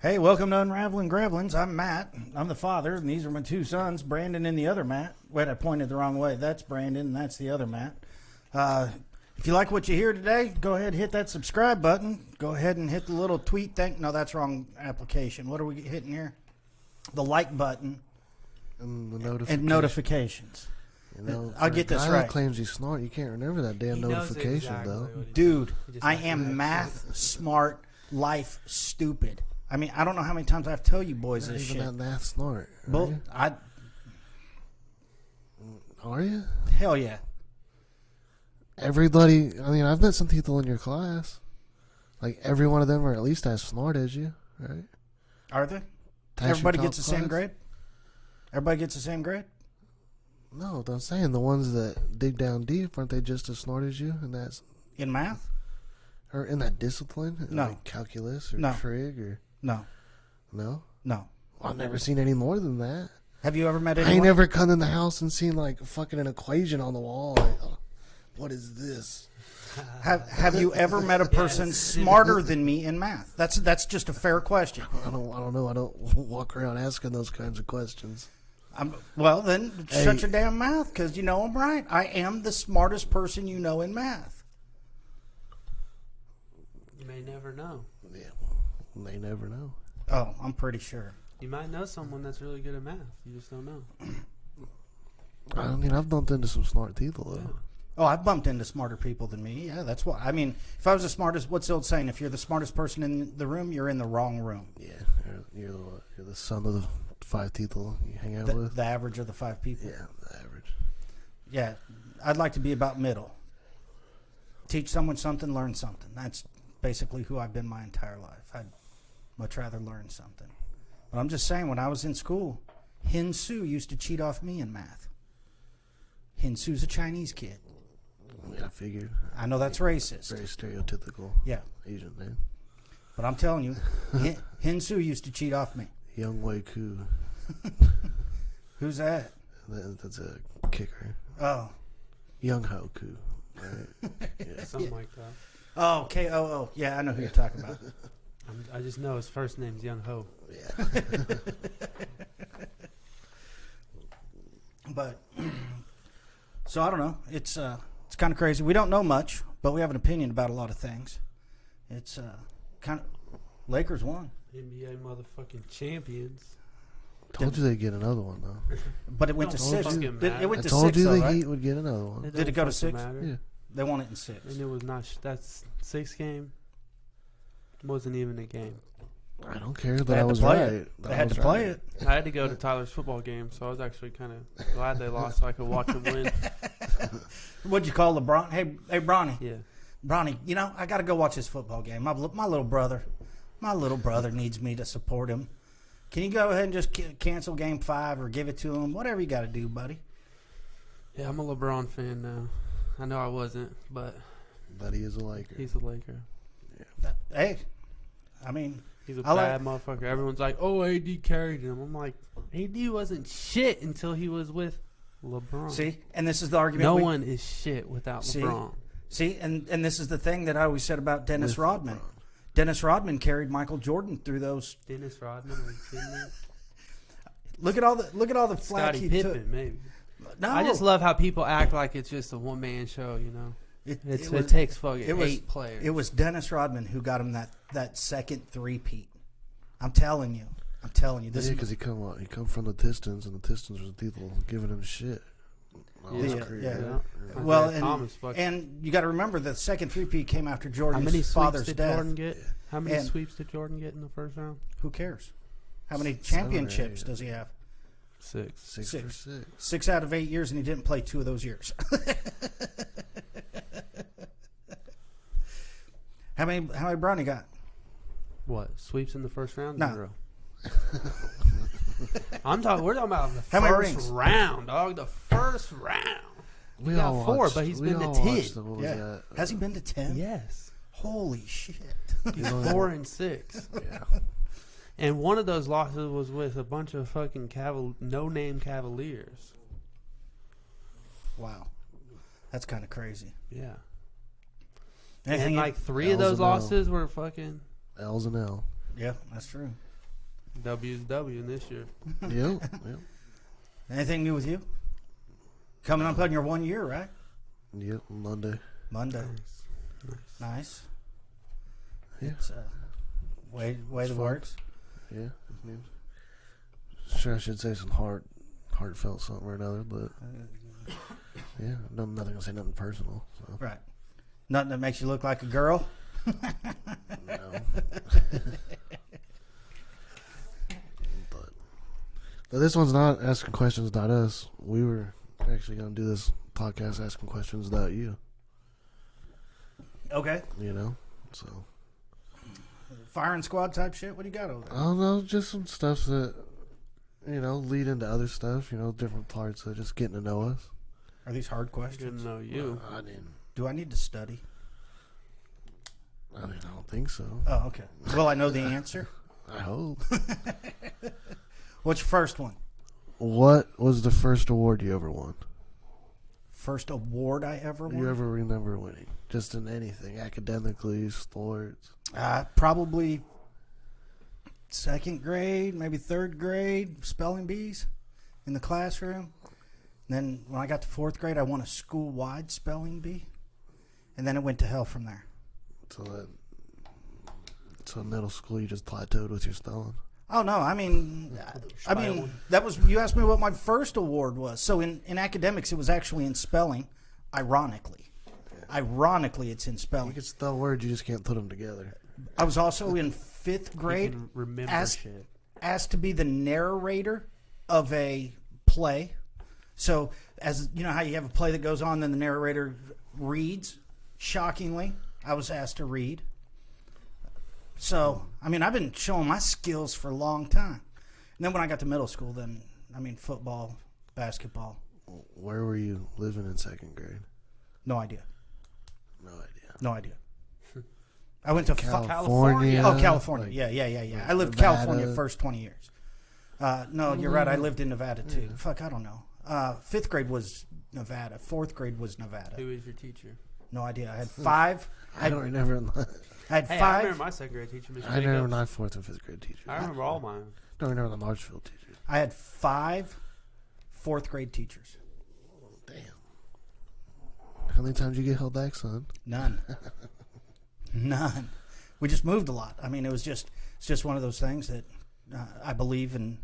Hey, welcome to Unravelin Gravelins. I'm Matt. I'm the father, and these are my two sons, Brandon and the other Matt. Wait, I pointed the wrong way. That's Brandon, and that's the other Matt. If you like what you hear today, go ahead and hit that subscribe button. Go ahead and hit the little tweet thing. No, that's wrong application. What are we hitting here? The like button. And the notifications. You know, I'll get this right. Claims you snort. You can't remember that damn notification, exactly though. Dude, I am math smart, life stupid. I mean, I don't know how many times I have to tell you boys Not this even shit. that math smart. Well, Are you? Hell yeah. Everybody. I mean, I've met some people in your class. Like every one of them are at least as smart as you, right? Are they? Tax Everybody your gets the top same class? grade? Everybody gets the same grade? No, I'm saying the ones that dig down deep, aren't they just as smart as you? And that's In math? or in that discipline? No. Like calculus or No. trig or No. no? No. Well, I've never seen any more than that. Have you ever met I anyone? ain't never come in the house and seen like fucking an equation on the wall. Like, oh, what is this? Have you ever met a person smarter than me in math? That's just a fair question. I don't know. I don't walk around asking those kinds of questions. Well, then Hey. shut your damn mouth, because you know I'm right. I am the smartest person you know in math. You may never know. Yeah, they never know. Oh, I'm pretty sure. You might know someone that's really good at math. You just don't know. I mean, I've bumped into some smart people though. Yeah. Oh, I've bumped into smarter people than me. Yeah, that's why. I mean, if I was the smartest, what's the old saying? If you're the smartest person in the room, you're in the wrong room. Yeah, you're the son of the five people you hang out with. The average of the five people. Yeah, the average. Yeah, I'd like to be about middle. Teach someone something, learn something. That's basically who I've been my entire life. I'd much rather learn something. But I'm just saying, when I was in school, Hin Su used to cheat off me in math. Hin Su's a Chinese kid. Yeah, I figured. I know that's racist. Very stereotypical. Yeah, Asian name. but I'm telling you, Hin Su used to cheat off me. Young Wei Koo. Who's that? That's a kicker. Oh. Young Ho Koo. Right? Yeah. Something like that. Oh, K-O-O. Yeah, I know who you're talking about. I just know his first name's Young Ho. Yeah. But so I don't know. It's kind of crazy. We don't know much, but we have an opinion about a lot of things. It's kind of Lakers won, NBA motherfucking champions. Told you they'd get another one though. but it went to Don't six. fucking It matter. went I to told six, you though, the right? Heat would get another one. It Did it don't go to fucking six? Matter. Yeah. They won it in six. And it was not. That's 6 game. Wasn't even a game. I don't care They that I had to was play right. it. That They I had was to play right. it. I had to go to Tyler's football game, so I was actually kind of glad they lost, so I could watch them win. What'd you call LeBron? Hey, Bronny. Yeah. Bronny, you know, I got to go watch his football game. My little brother needs me to support him. Can you go ahead and just cancel Game 5 or give it to him? Whatever you got to do, buddy. Yeah, I'm a LeBron fan now. I know I wasn't, but But he is a Laker. he's a Laker. Hey, I mean, He's a I like- bad motherfucker. Everyone's like, oh, AD carried him. I'm like, AD wasn't shit until he was with LeBron. see, and this is the argument. No one is shit without See? LeBron. See, and this is the thing that I always said about Dennis With Rodman. LeBron. Dennis Rodman carried Michael Jordan through those. Dennis Rodman, are you kidding me? Look at all the flack Scottie he Pippen, took. maybe. No, I just love how people act like it's just a one-man show, you know? it It takes fucking it was- 8 players. It was Dennis Rodman who got him that second three-peat. I'm telling you. This Yeah, is because he come from the Pistons, and the Pistons was people giving him shit. All his Yeah, career. yeah. Well, Isaiah Thomas fucking- and you got to remember the second three-peat came after how Jordan's many sweeps father's did death. Jordan get? How many And- sweeps did Jordan get in the first round? Who cares? How many 7 or championships 8. does he have? 6. Six Six. for 6. 6 out of 8 years, and he didn't play 2 of those years. How many Bronny got? What? Sweeps in the first round? No. 0. We're talking about the How many first rings? round, dog. The first round. We got all 4, watched- but he's we been to all 10. watched the- what was Yeah. that? Has he been to 10? Yes. Holy shit. He's 4 and 6. Yeah. And one of those losses was with a bunch of fucking no-name Cavaliers. Wow. That's kind of crazy. Yeah. Anything And like 3 of those L's and L. losses were fucking... L's and L. Yeah, that's true. W's W in this year. Yep. Anything new with you? Coming up on your 1 year, right? Yep. Monday. Nice. Yeah. It's way the works. Yeah. I mean, sure, I should say some heartfelt something or another, but yeah, nothing to say nothing personal. So. Right. Nothing that makes you look like a girl. No. But this one's not asking questions about us. We were actually going to do this podcast asking questions about you. Okay. You know, so Firing squad type shit. What do you got over there? I don't know, just some stuff that lead into other stuff. Different parts of just getting to know us. Are these hard I questions? didn't know you. I didn't. Do I need to study? I don't think so. Oh, okay. Will I know the answer? I hope. What's your first one? What was the first award you ever won? First award I ever won? You ever remember winning? Just in anything, academically, sports. Probably second grade, maybe third grade, spelling bees in the classroom. And then when I got to fourth grade, I won a school-wide spelling bee. And then it went to hell from there. So middle school, you just plateaued with your spelling. Oh no! I mean, that was, you asked me what my first award was. So in academics, it was actually in spelling. Ironically, it's in You spelling. can spell words, you just can't put them together. I was also in fifth grade, Remember shit. asked to be the narrator of a play. So as you know how you have a play that goes on, then the narrator reads. Shockingly, I was asked to read. So, I mean, I've been showing my skills for a long time. And then when I got to middle school, then, football, basketball. Where were you living in second grade? No idea. No idea. I went to California. California. Like, yeah. I lived in Nevada. California first 20 years. No, you're right. I lived in Nevada, too. Yeah. Fuck, I don't know. Fifth grade was Nevada. Fourth grade was Nevada. Who is your teacher? No idea. I had five. I don't remember. I had I five. remember my second grade teacher, Mr. I remember Jacobs. my fourth and fifth grade teacher. I remember all mine. I don't remember the Marshfield teacher. I had 5 fourth grade teachers. Damn. How many times you get held back, son? None. We just moved a lot. I mean, it's just one of those things that I believe in.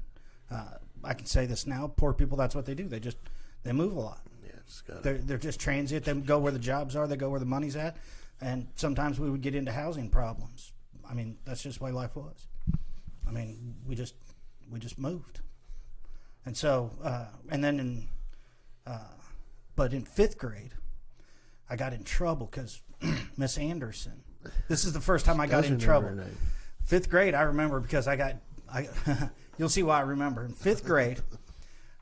I can say this now. Poor people, that's what they do. They move a lot. Yeah, they're just transient. They go where the jobs are. They go where the money's at. And sometimes we would get into housing problems. I mean, that's just the way life was. I mean, we just moved. And so, but in fifth grade, I got in trouble because Miss Anderson. This is the first time I got in trouble. Fifth grade, I remember because you'll see why I remember. In fifth grade,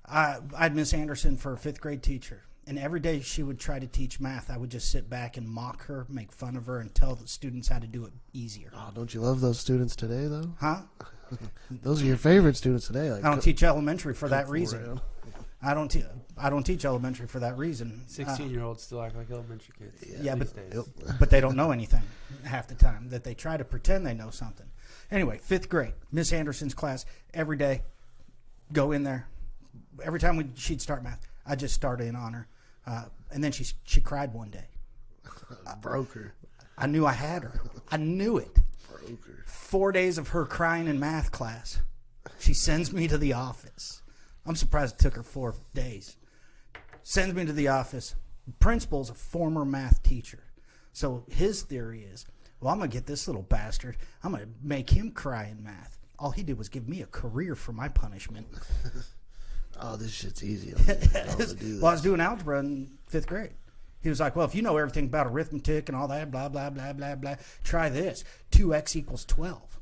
I had Miss Anderson for a fifth grade teacher. And every day she would try to teach math, I would just sit back and mock her, make fun of her, and tell the students how to do it easier. Oh, don't you love those students today, though? Huh? Those are your favorite students today. Like, I don't teach elementary for that reason. Around. I don't teach elementary for that reason. 16-year-olds still act like elementary kids. Yeah, days. but they don't know anything half the time. That they try to pretend they know something. Anyway, fifth grade, Miss Anderson's class, every day, go in there. Every time she'd start math, I just started in on her. And then she cried one day. Broke her. I knew I had her. I knew it. Broke her. 4 days of her crying in math class. She sends me to the office. I'm surprised it took her 4 days. Sends me to the office. Principal's a former math teacher. So his theory is, well, I'm going to get this little bastard. I'm going to make him cry in math. All he did was give me a career for my punishment. Oh, this shit's easy. Well, I was doing algebra in fifth grade. He was like, well, if you know everything about arithmetic and all that, blah, blah, blah, blah, blah, try this. 2x equals 12.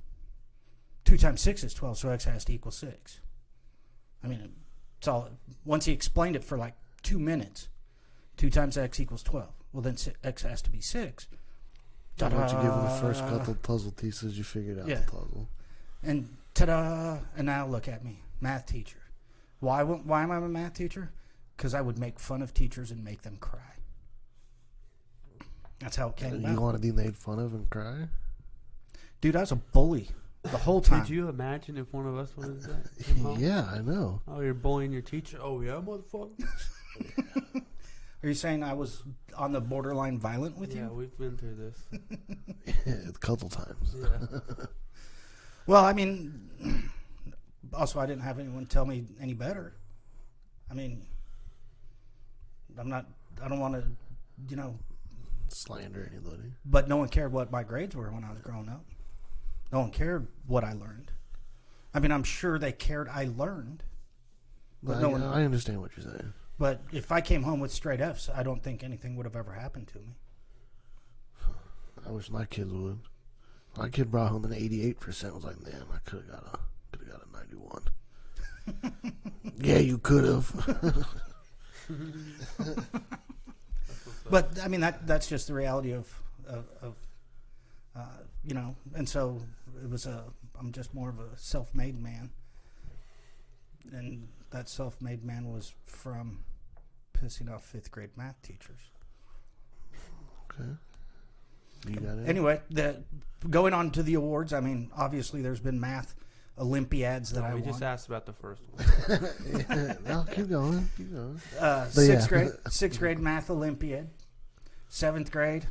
2 times 6 is 12, so x has to equal 6. I mean, it's all. Once he explained it for like 2 minutes, 2 times x equals 12. Well, then x has to be 6. Once you give him the first couple puzzle pieces, you figured out the puzzle. And ta-da! And now look at me, math teacher. Why am I a math teacher? Because I would make fun of teachers and make them cry. That's how it came about. You want to be made fun of and cry? Dude, I was a bully The whole time. Did you imagine if one of us was that? Came home? Yeah, I know. Oh, you're bullying your teacher? Oh, yeah, motherfucker. Are you saying I was on the borderline violent with Yeah, you? we've been through this. A couple times. Yeah. Well, I mean, also I didn't have anyone tell me any better. I mean, I don't want to, Slander anybody. but no one cared what my grades were when I was growing up. No one cared what I learned. I mean, I'm sure they cared I learned. But no one, I understand what you're saying. but if I came home with straight F's, I don't think anything would have ever happened to me. I wish my kids would. My kid brought home an 88%. I was like, man, I could have got a 91. Yeah, you could have. But I mean, that's just the reality of and so it was I'm just more of a self-made man, and that self-made man was from pissing off 5th grade math teachers. Okay. You got it? Anyway, going on to the awards, I mean, obviously there's been math Olympiads that I We won. just asked about the first one. Yeah, no, keep going. Keep going. Sixth grade math Olympiad. 7th grade,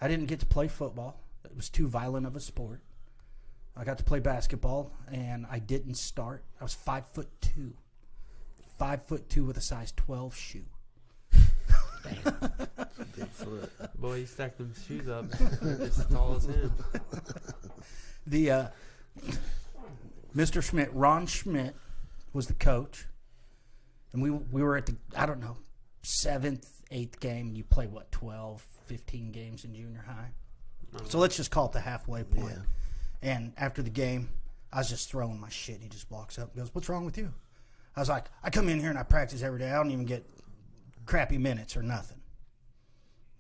I didn't get to play football. It was too violent of a sport. I got to play basketball, and I didn't start. I was 5'2". 5'2" with a size 12 shoe. Big foot. Boy, he stacked them shoes up. It's as tall as him. The Mr. Schmidt, Ron Schmidt, was the coach, and we were at the 7th, 8th game. You play 12, 15 games in junior high. So let's just call it the halfway point. Yeah. And after the game, I was just throwing my shit. He just walks up and goes, "What's wrong with you?" I was like, "I come in here and I practice every day. I don't even get crappy minutes or nothing."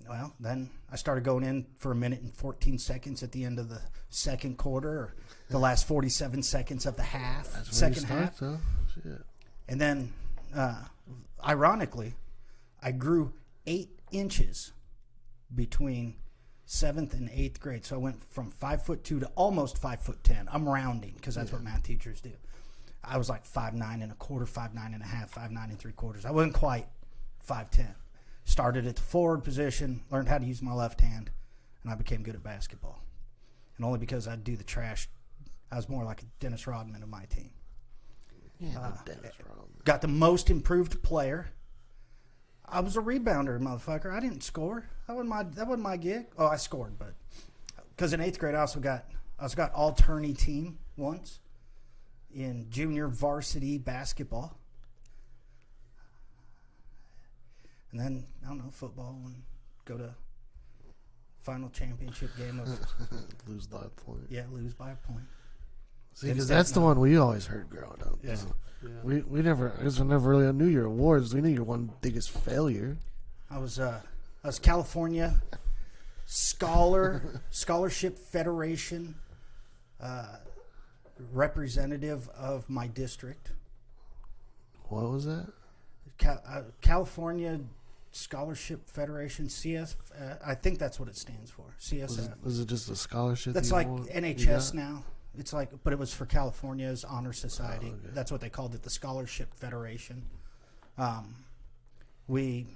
Well, then I started going in for 1 minute and 14 seconds at the end of the second quarter, or the last 47 seconds of the half, That's second where you half. start, though. Shit. And then, ironically, I grew 8 inches between 7th and 8th grade. So I went from 5'2" to almost 5'10". I'm rounding because that's what math teachers do. I was like 5'9" and a quarter, 5'9" and a half, 5'9" and 3/4. I wasn't quite 5'10". Started at the forward position, learned how to use my left hand, and I became good at basketball. And only because I'd do the trash, I was more like a Dennis Rodman of my team. Yeah, Dennis Rodman. Got the most improved player. I was a rebounder, motherfucker. I didn't score. That wasn't my gig. Oh, I scored, but because in 8th grade I also got all tourney team once in junior varsity basketball, and then football, and go to final championship game of Lose by a point. lose by a point. See, because that's the one we always heard growing up. Yeah. We never, I guess we never really knew your awards. We knew your one biggest failure. I was California Scholarship Federation representative of my district. What was that? California Scholarship Federation, CS. I think that's what it stands for. CSF. Was it just a scholarship? That's you like won? NHS now. It's like, but it was for California's Honor Society. Oh, okay. That's what they called it, the Scholarship Federation. I was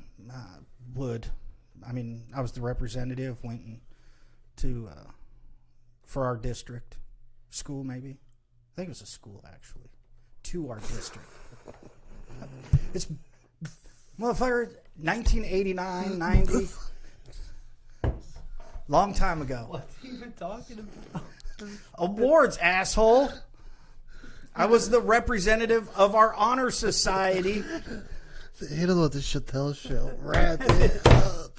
the representative, went to for our district, school maybe. I think it was a school actually, to our district. It's motherfucker, 1989, 90. Long time ago. What's he even talking about? Awards, asshole. I was the representative of our honor society. Hit him with the Chapelle show. Wrap it up.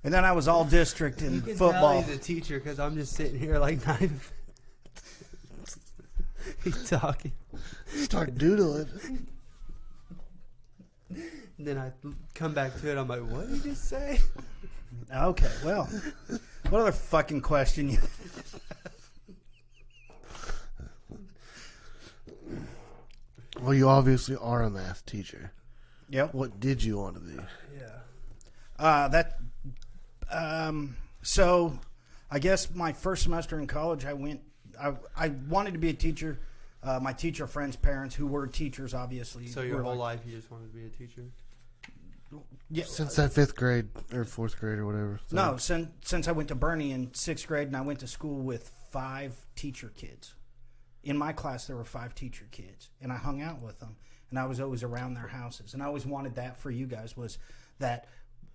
And then I was all district in You can football. tell he's a teacher because I'm just sitting here like 9. He's talking. Start doodling. And then I come back to it. I'm like, what did he just say? Okay, well, what other fucking question you? Well, you obviously are a math teacher. Yep. What did you want to be? Yeah. So, I guess my first semester in college, I wanted to be a teacher. My teacher friends' parents, who were teachers, obviously. So your whole life, you just wanted to be a teacher? Yeah, Since that 5th grade or 4th grade or whatever. So. No, since I went to Bernie in 6th grade, and I went to school with 5 teacher kids. In my class, there were 5 teacher kids, and I hung out with them, and I was always around their houses. And I always wanted that for you guys, was that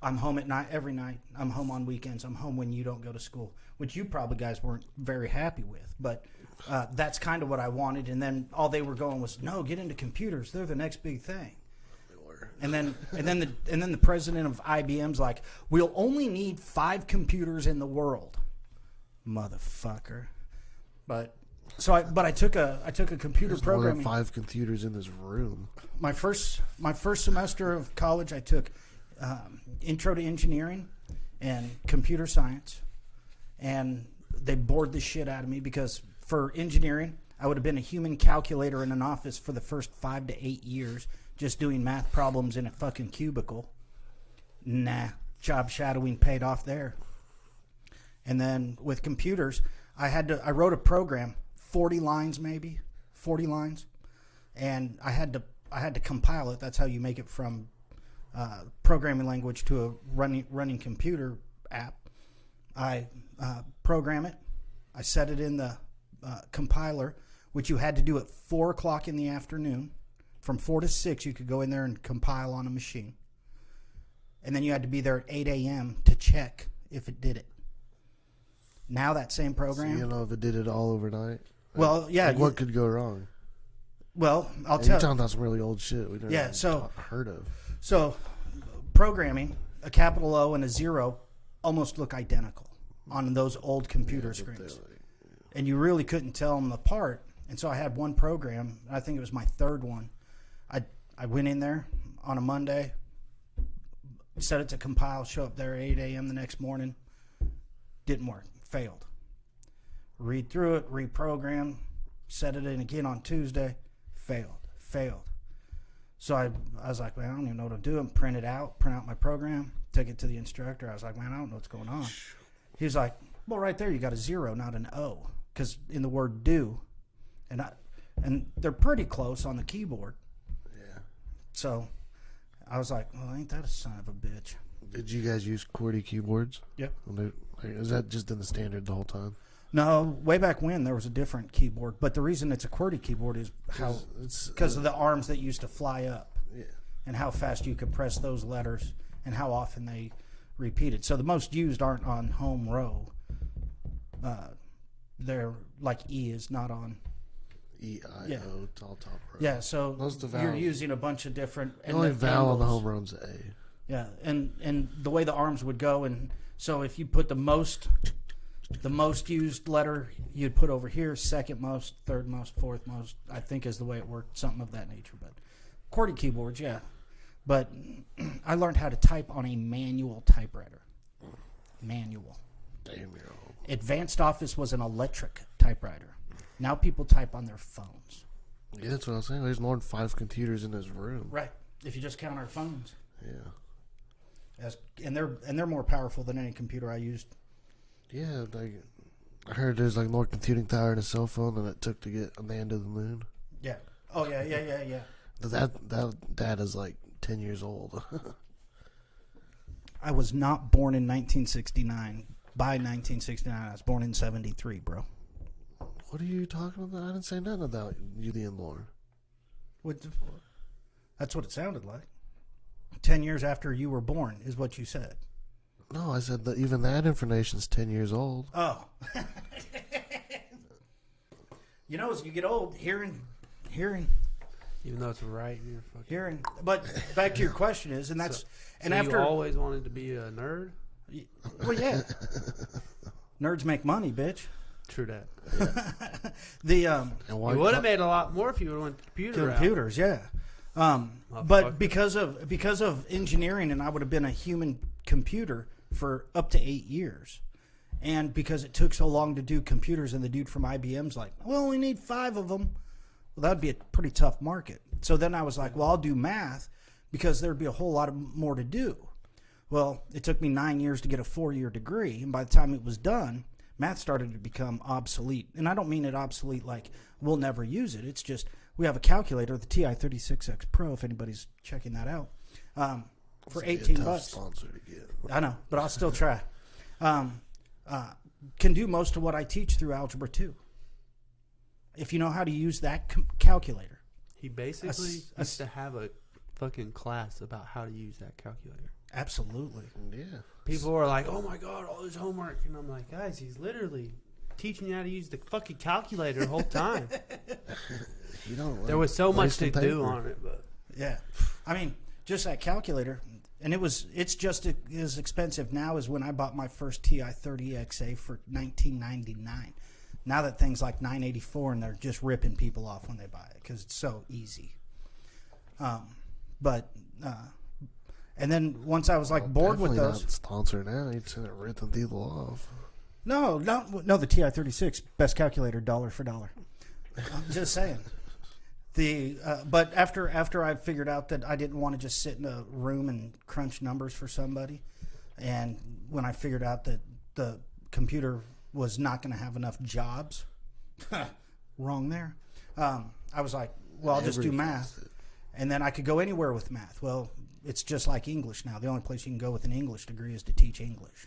I'm home at night every night. I'm home on weekends. I'm home when you don't go to school, which you probably guys weren't very happy with. But that's kind of what I wanted. And then all they were going was, no, get into computers. They're the next big thing. And then the president of IBM's like, we'll only need 5 computers in the world, motherfucker. But I took a computer There's more programming. than 5 computers in this room. My first semester of college, I took intro to engineering and computer science, and they bored the shit out of me because for engineering, I would have been a human calculator in an office for the first 5 to 8 years, just doing math problems in a fucking cubicle. Nah, job shadowing paid off there. And then with computers, I wrote a program, 40 lines, and I had to compile it. That's how you make it from programming language to a running computer app. I program it. I set it in the compiler, which you had to do at 4 o'clock in the afternoon. From 4 to 6, you could go in there and compile on a machine. And then you had to be there at 8 a.m. to check if it did it. Now that same program... So you know if it did it all overnight? Well, yeah. What could go wrong? Well, I'll tell You're you. talking about some really old shit we never heard of. So, programming, a capital O and a 0 almost look identical on those old computer screens. And you really couldn't tell them apart. And so I had one program, I think it was my 3rd one. I went in there on a Monday, set it to compile, show up there at 8 a.m. the next morning. Didn't work. Failed. Read through it, reprogram, set it in again on Tuesday. Failed. So I was like, man, I don't even know what I'm doing. Print out my program, take it to the instructor. I was like, man, I don't know what's going on. He was like, well, right there you got a 0, not an O, because in the word do, and they're pretty close on the keyboard. Yeah. So I was like, well, ain't that a son of a bitch? Did you guys use QWERTY keyboards? Yep. Is that just in the standard the whole time? No, way back when there was a different keyboard, but the reason it's a QWERTY keyboard is because of the arms that used to fly up, and how fast you could press those letters, and how often they repeated. So the most used aren't on home row. They're like E is not on E-I-O, it's all top row. Yeah, so Most of the you're vowels. using a bunch of different. The only vowel on the home row is A. Yeah, and the way the arms would go, and so if you put the most used letter you'd put over here, second most, third most, fourth most, I think is the way it worked, something of that nature. But QWERTY keyboards, yeah. But I learned how to type on a manual typewriter. Manual. Damn, you're old. Advanced Office was an electric typewriter. Now people type on their phones. Yeah, that's what I was saying. There's more than 5 computers in this room. Right. If you just count our phones. Yeah. And they're more powerful than any computer I used. Yeah, I heard there's like more computing power in a cell phone than it took to get a man to the moon. Yeah. Oh yeah. That is like 10 years old. I was not born in 1969. By 1969, I was born in 73, bro. What are you talking about? I didn't say nothing about you being born. That's what it sounded like. 10 years after you were born is what you said. No, I said that even that information's 10 years old. Oh. As you get old, hearing. Even though it's right in your fucking... Hearing. But back to your question is, and that's... So you always wanted to be a nerd? Well, yeah. Nerds make money, bitch. True that. Yeah. You would have made a lot more if you would have went the computers, yeah. But because of engineering, and I would have been a human computer for up to 8 years. And because it took so long to do computers, and the dude from IBM's like, we only need 5 of them. Well, that would be a pretty tough market. So then I was like, well, I'll do math because there'd be a whole lot more to do. Well, it took me 9 years to get a 4-year degree, and by the time it was done, math started to become obsolete. And I don't mean it obsolete like we'll never use it. It's just we have a calculator, the TI-36X Pro, if anybody's checking that out, for $18. Sponsor to get. I know, but I'll still try. Can do most of what I teach through Algebra 2. If you know how to use that calculator. He basically used to have a fucking class about how to use that calculator. Absolutely. Yeah. People are like, oh my God, all this homework. And I'm like, guys, he's literally teaching you how to use the fucking calculator the whole time. You don't There was so much to wasting do paper. on it. But Yeah. I mean, just that calculator. And it's just as expensive now as when I bought my first TI-30XA for $19.99. Now that thing's like $9.84 and they're just ripping people off when they buy it because it's so easy. And then once I was like bored with those. Not sponsor now. You'd send it ripping people off. No, the TI-36 best calculator dollar for dollar. I'm just saying. But after I figured out that I didn't want to just sit in a room and crunch numbers for somebody, and when I figured out that the computer was not going to have enough jobs, wrong there. I was like, well, I'll just do math, and then I could go anywhere with math. Well, it's just like English now. The only place you can go with an English degree is to teach English.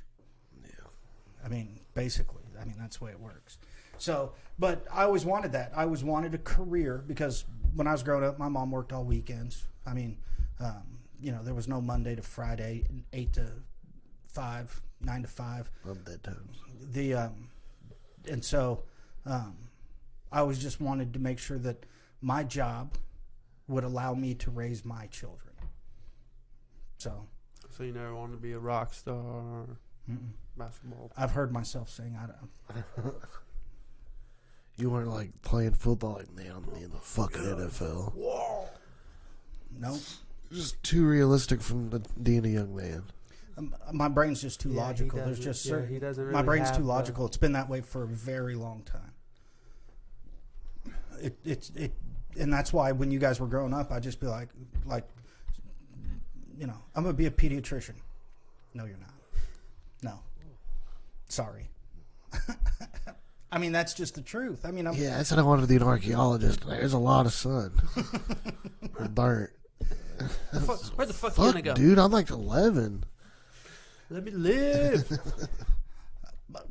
Yeah. I mean, basically, that's the way it works. So, but I always wanted that. I always wanted a career because when I was growing up, my mom worked all weekends. I mean, there was no Monday to Friday, 8 to 5, 9 to 5. Love that times. And so I always just wanted to make sure that my job would allow me to raise my children. So you never wanted to be a rock star, basketball. I've heard myself saying I don't. You weren't like playing football like, man, I'm in the fucking NFL. Whoa. Nope. Just too realistic from being a young man. My brain's just too Yeah, logical. he There's doesn't- just yeah, certain, he doesn't my really brain's have too the- logical. It's been that way for a very long time. And that's why when you guys were growing up, I'd just be like, I'm gonna be a pediatrician. No, you're not. No, sorry. I mean, that's just the truth. I mean, Yeah, I said I wanted to be an archaeologist. There's a lot of sun. Or dirt. Where the fuck you gonna Fuck, go? dude, I'm like 11. Let me live.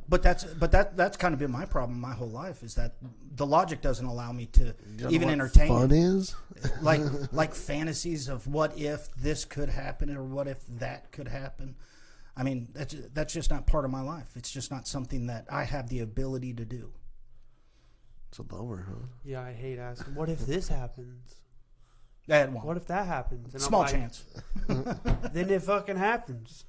But that's kind of been my problem my whole life is that the logic doesn't allow me to You know even what entertain fun it. is? like fantasies of what if this could happen or what if that could happen. I mean, that's just not part of my life. It's just not something that I have the ability to do. It's a bummer, huh? Yeah, I hate asking. What if this happens? That won't. What if that happens? And Small I'm like, chance. Then it fucking happens.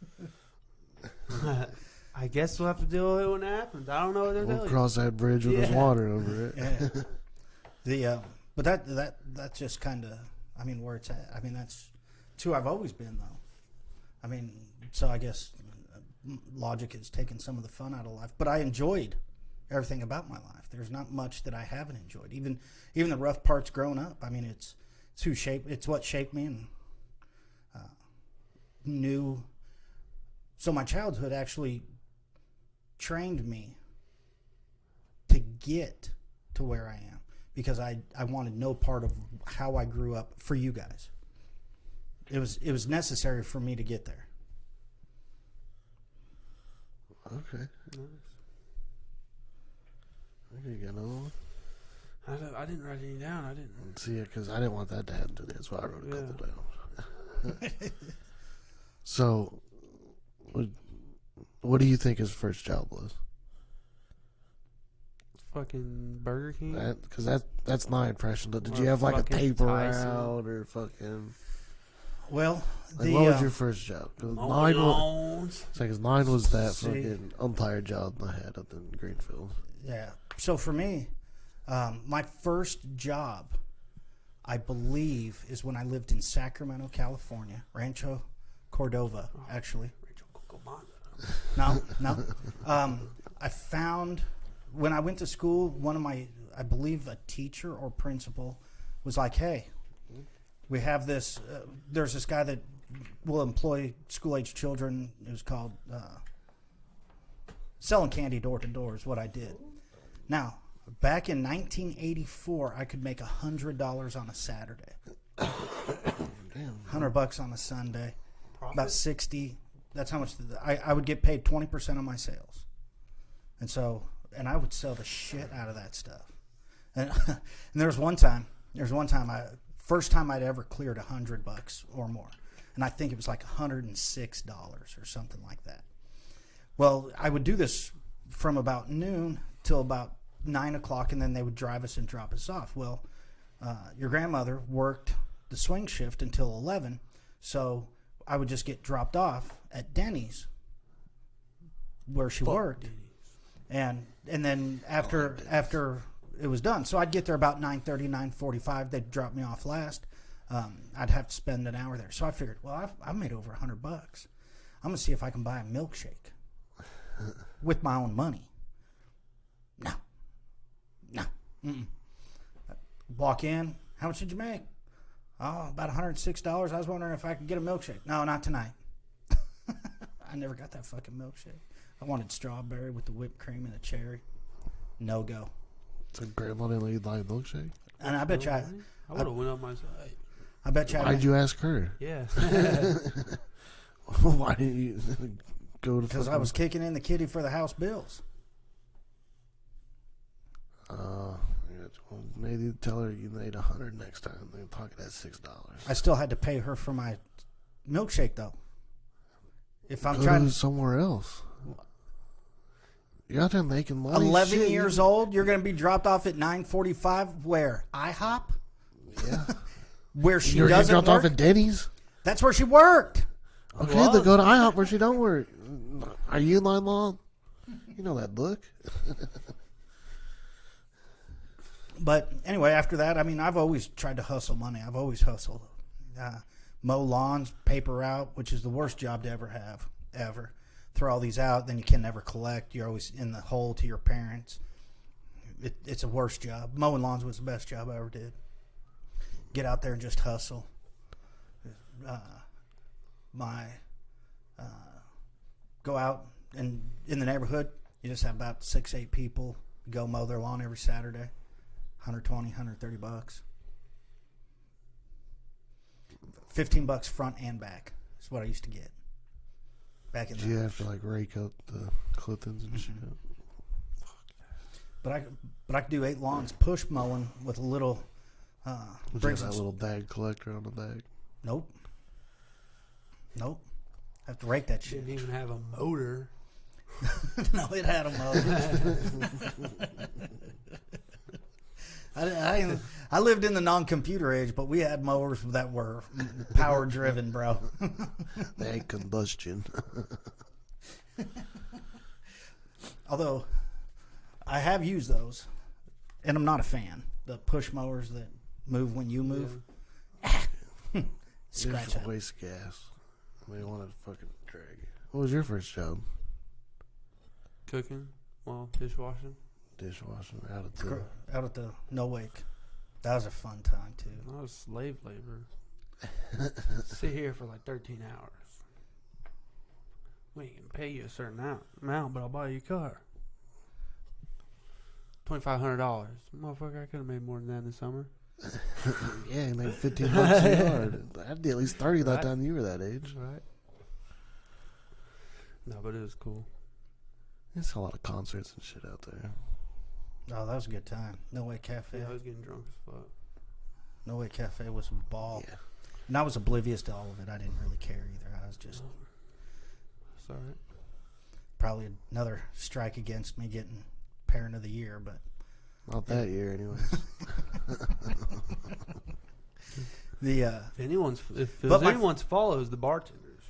I guess we'll have to deal with it when it happens. I don't know what they're We'll doing. cross that bridge when there's Yeah. water over it. Yeah. But that's just kind of, where it's at. That's who I've always been, though. So I guess logic has taken some of the fun out of life. But I enjoyed everything about my life. There's not much that I haven't enjoyed. Even the rough parts growing up. It's what shaped me and knew. So my childhood actually trained me to get to where I am because I wanted no part of how I grew up for you guys. It was necessary for me to get there. Okay. Nice. Okay, you got another one? I didn't write any down. I didn't. See it because I didn't want that to happen to me. That's why I wrote a couple down. So, what do you think his first job was? Fucking Burger King. Because that's my impression. Did Or you have like a fucking paper Tyson. route or fucking? Well, Like, what was your first job? 'Cause mine was. It's like 'cause mine was that See. fucking umpire job I had up in Greenfield. Yeah. So for me, my first job, I believe, is when I lived in Sacramento, California, Rancho Cordova, actually. No. I found when I went to school, one of my, I believe, a teacher or principal was like, "Hey, we have this. There's this guy that will employ school-age children. It was called selling candy door to door is what I did. Now, back in 1984, I could make $100 on a Saturday. Damn. $100 on a Sunday. Profit? About 60. That's how much I would get paid 20% of my sales. And I would sell the shit out of that stuff. And, and there was one time, first time I'd ever cleared $100 or more. And I think it was like $106 or something like that. Well, I would do this from about noon till about 9 o'clock, and then they would drive us and drop us off. Well, your grandmother worked the swing shift until 11, so I would just get dropped off at Denny's where she worked. And then after it was done, so I'd get there about 9:30, 9:45. They'd drop me off last. I'd have to spend an hour there. So I figured, well, I've made over $100. I'm gonna see if I can buy a milkshake with my own money. No. Mm-mm. Walk in. How much did you make? Oh, about $106. I was wondering if I could get a milkshake. No, not tonight. I never got that fucking milkshake. I wanted strawberry with the whipped cream and a cherry. No go. So grandma didn't let you buy a milkshake? And I bet you I would have went up my side. I bet you Why'd you ask her? Yeah. Why didn't you go to? Because I was kicking in the kitty for the house bills. Yeah, well, maybe tell her you made $100 next time. They're talking at $6. I still had to pay her for my milkshake though. If I'm Go trying somewhere else. You're out there making money. 11 Shit, years old, you're going to be dropped off at 9:45. Where? IHOP? Yeah. Where she You're doesn't dropped work? off at Denny's? That's where she worked. Okay, Well, then go to IHOP where she don't work. Are you in line long? You know that look. But anyway, after that, I mean, I've always tried to hustle money. I've always hustled. Mow lawns, paper out, which is the worst job to ever have, ever. Throw all these out, then you can never collect. You're always in the hole to your parents. It's a worst job. Mowing lawns was the best job I ever did. Get out there and just hustle. Go out and in the neighborhood, you just have about 6-8 people go mow their lawn every Saturday. $120, $130. $15 front and back is what I used to get. Back in Did you have to like rake up the clippings and shit? But I could do 8 lawns push mowing with a little. Would you have that little bag collector on the back? Nope. Have to rake that shit. Didn't even have a motor. No, it had a motor. I lived in the non-computer age, but we had mowers that were power driven, bro. They had combustion. Although I have used those, and I'm not a fan. The push mowers that move when you move. Scratch It's a it. waste of gas. They wanted to fucking drag it. What was your first job? Cooking. Well, dishwashing. Dishwashing Out at the No Wake. That was a fun time too. I was slave labor. Sit here for like 13 hours. We can pay you a certain amount, but I'll buy you a car. $2,500. Motherfucker, I could have made more than that in the summer. Yeah, you made $15 a yard. I'd at least 30 that time you were that age. Right. No, but it was cool. There's a lot of concerts and shit out there. Oh, that was a good time. No Way Cafe. Yeah, I was getting drunk as fuck. No Way Cafe was a ball. Yeah. And I was oblivious to all of it. I didn't really care either. I was just Sorry. probably another strike against me getting Parent of the Year, but Not that year, anyways. If it But was my- anyone's fault, it was the bartenders.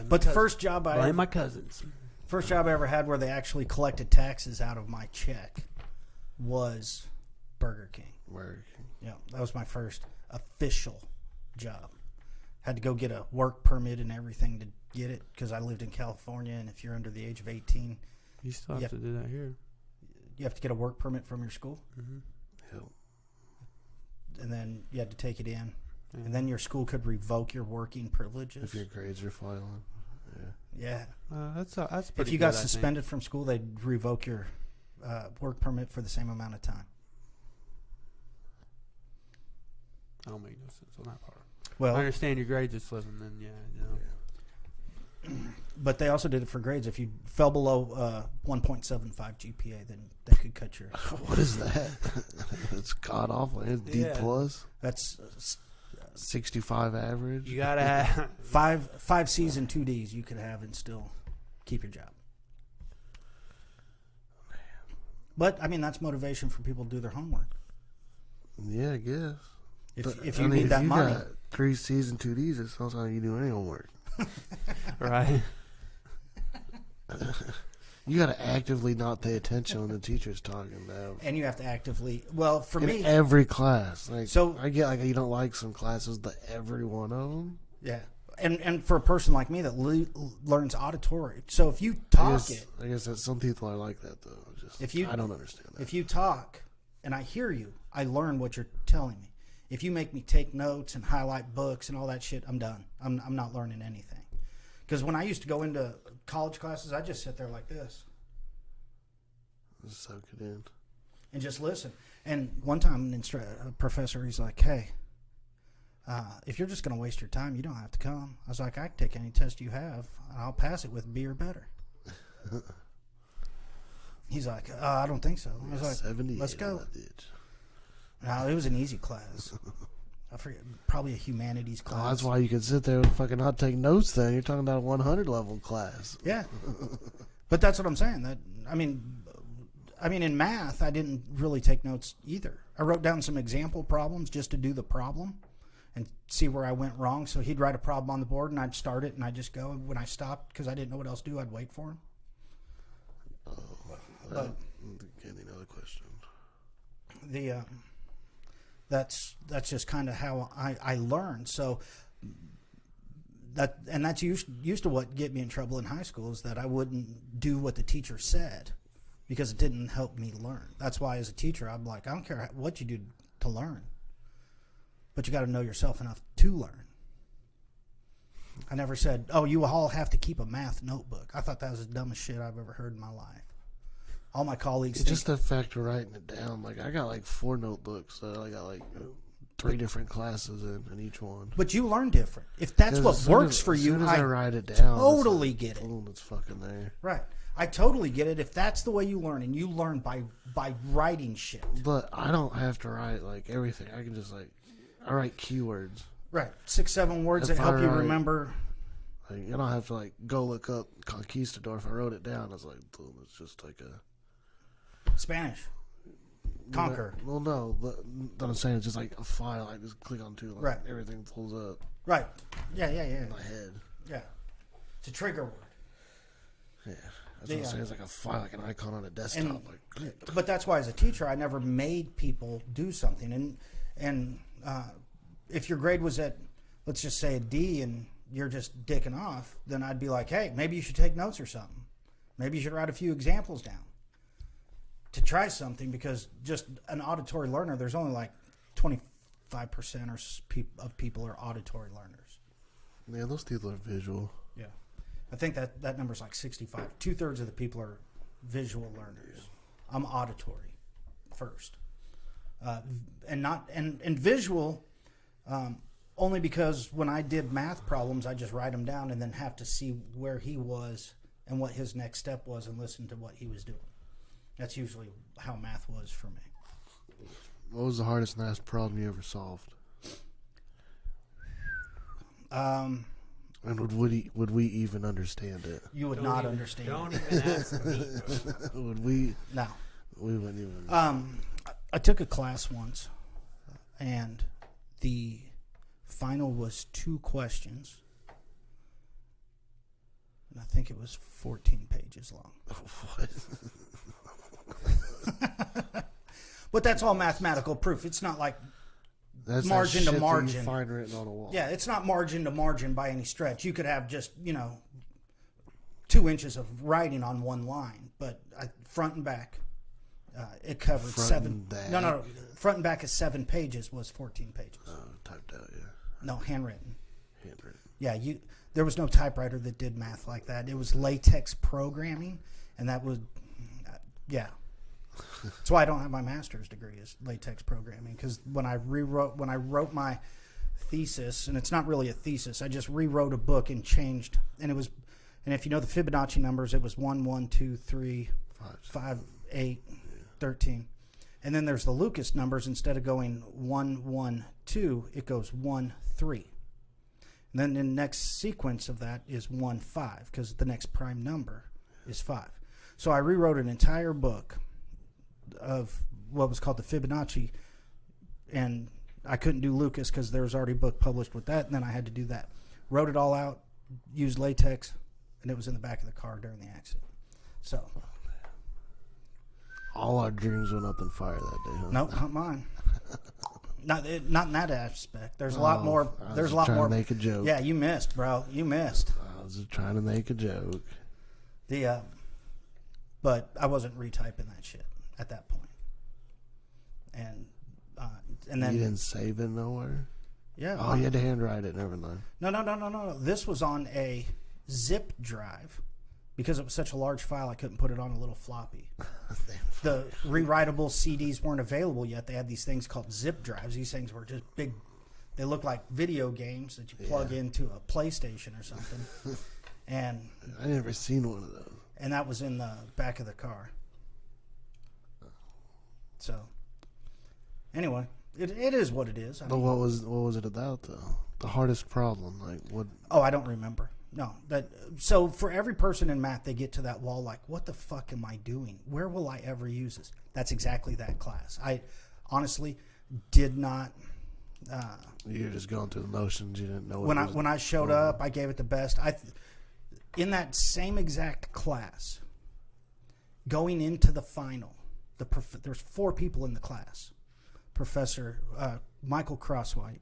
but the first job blame my cousins. First job I ever had where they actually collected taxes out of my check was Burger King. Work. Yeah, that was my first official job. Had to go get a work permit and everything to get it because I lived in California, and if you're under the age of 18, You still have Yep. to do that here. you have to get a work permit from your school, Mm-hmm. Yep. and then you had to take it in. And then your school could revoke your working privileges. If your grades are filing. Yeah. That's pretty If you good, got I think. suspended from school, they'd revoke your work permit for the same amount of time. I don't make no sense on that part. Well, I understand your grades are slipping, then but they also did it for grades. If you fell below 1.75 GPA, then they could cut your. What is that? It's god awful. It's D Yeah. plus. That's 65 average. You gotta have five C's and 2 D's you could have and still keep your job. But I mean, that's motivation for people to do their homework. Yeah, I guess. If you need that money, got 3 C's and 2 D's, it sounds like you do any homework. right. You got to actively not pay attention when the teacher's talking now. and you have to actively. Well, for In me, every class, like So- I get like you don't like some classes, but every one of them. yeah, and for a person like me that learns auditory, so if you talk I guess that some people are like that though. Just I don't understand that. If you talk and I hear you, I learn what you're telling me. If you make me take notes and highlight books and all that shit, I'm done. I'm not learning anything. Because when I used to go into college classes, I just sit there like this Just soak it in. and just listen. And one time, a professor, he's like, "Hey, if you're just going to waste your time, you don't have to come." I was like, "I can take any test you have, and I'll pass it with B or better." He's like, "I don't think so." I was like, 78 "Let's on go." that bitch. No, it was an easy class. I forget, probably a humanities class. Oh, that's why you can sit there and fucking not take notes. Then you're talking about a 100 level class. Yeah, but that's what I'm saying. That I mean, in math, I didn't really take notes either. I wrote down some example problems just to do the problem and see where I went wrong. So he'd write a problem on the board, and I'd start it, and I'd just go. And when I stopped, because I didn't know what else to do, I'd wait for him. Any other question? That's just kind of how I learned. So that's used to what get me in trouble in high school is that I wouldn't do what the teacher said because it didn't help me learn. That's why as a teacher I'm like, I don't care what you do to learn, but you got to know yourself enough to learn. I never said, "Oh, you all have to keep a math notebook." I thought that was the dumbest shit I've ever heard in my life. All my colleagues It's just the fact of writing it down. Like I got like 4 notebooks. So I got like 3 different classes in each one. But you learn different. If that's what works for you, as soon as I write it down, totally it's like, get it. boom, it's fucking there. Right. I totally get it. If that's the way you learn, and you learn by writing shit. But I don't have to write like everything. I can just like I write keywords. Right. 6, 7 words If that help I you write- remember. Like I don't have to like go look up conquistador. If I wrote it down, it's like boom, it's just like a Spanish. Conquer. Well, no, but what I'm saying is just like a file. I just click on like Right. everything pulls up Right. Yeah. in my head. Yeah. It's a trigger word. Yeah, that's what I'm saying. It's like a file, like an icon on a desktop. And- like click. But that's why, as a teacher, I never made people do something. And if your grade was at, let's just say, a D, and you're just dicking off, then I'd be like, "Hey, maybe you should take notes or something. Maybe you should write a few examples down to try something." Because just an auditory learner, there's only like 25% of people are auditory learners. Yeah, those people are visual. Yeah, I think that number's like 65. 2/3 of the people are visual learners. I'm auditory first, and visual. Only because when I did math problems, I just write them down and then have to see where he was and what his next step was and listen to what he was doing. That's usually how math was for me. What was the hardest math problem you ever solved? Um, And would we even understand it? You would Don't not even- understand. Don't even ask me. Would we? No. We wouldn't even. I took a class once, and the final was 2 questions. And I think it was 14 pages long. What? But that's all mathematical proof. It's not like, That's that Margin to shit that you margin. find written on a wall. yeah, it's not margin to margin by any stretch. You could have just, 2 inches of writing on one line, but front and back, it covered Front 7. and back. No. Front and back is 7 pages, was 14 pages. Typed out. Yeah. No, handwritten. Handwritten. Yeah, there was no typewriter that did math like that. It was latex programming, and that was, yeah. That's why I don't have my master's degree is latex programming, because when I wrote my thesis, and it's not really a thesis, I just rewrote a book and changed, and if you know the Fibonacci numbers, it was 1, 1, 2, 3, 5, 8, 13. And then there's the Lucas numbers. Instead of going 1, 1, 2, it goes 1, 3. And then the next sequence of that is 1, 5, because the next prime number is 5. So I rewrote an entire book of what was called the Fibonacci, and I couldn't do Lucas because there was already a book published with that, and then I had to do that. Wrote it all out, used latex, and it was in the back of the car during the accident. So all our dreams went up in fire that day, huh? nope, not mine. Not in that aspect. There's a lot more. There's a lot more. To make a joke. Yeah, you missed, bro. You missed. I was just trying to make a joke. But I wasn't retyping that shit at that point. And then you didn't save it nowhere. Yeah. Oh, you had to handwrite it. Never mind. No. This was on a zip drive. Because it was such a large file, I couldn't put it on a little floppy. The rewritable CDs weren't available yet. They had these things called zip drives. These things were just big. They looked like video games that you plug into a PlayStation or something. And I never seen one of those. And that was in the back of the car. So, anyway, it is what it is. But what was it about though? The hardest problem, like what? Oh, I don't remember. No, so for every person in math, they get to that wall like, what the fuck am I doing? Where will I ever use this? That's exactly that class. I honestly did not. You're just going through the motions. You didn't know when I showed up, I gave it the best. In that same exact class, going into the final, there's 4 people in the class. Professor Michael Crosswhite.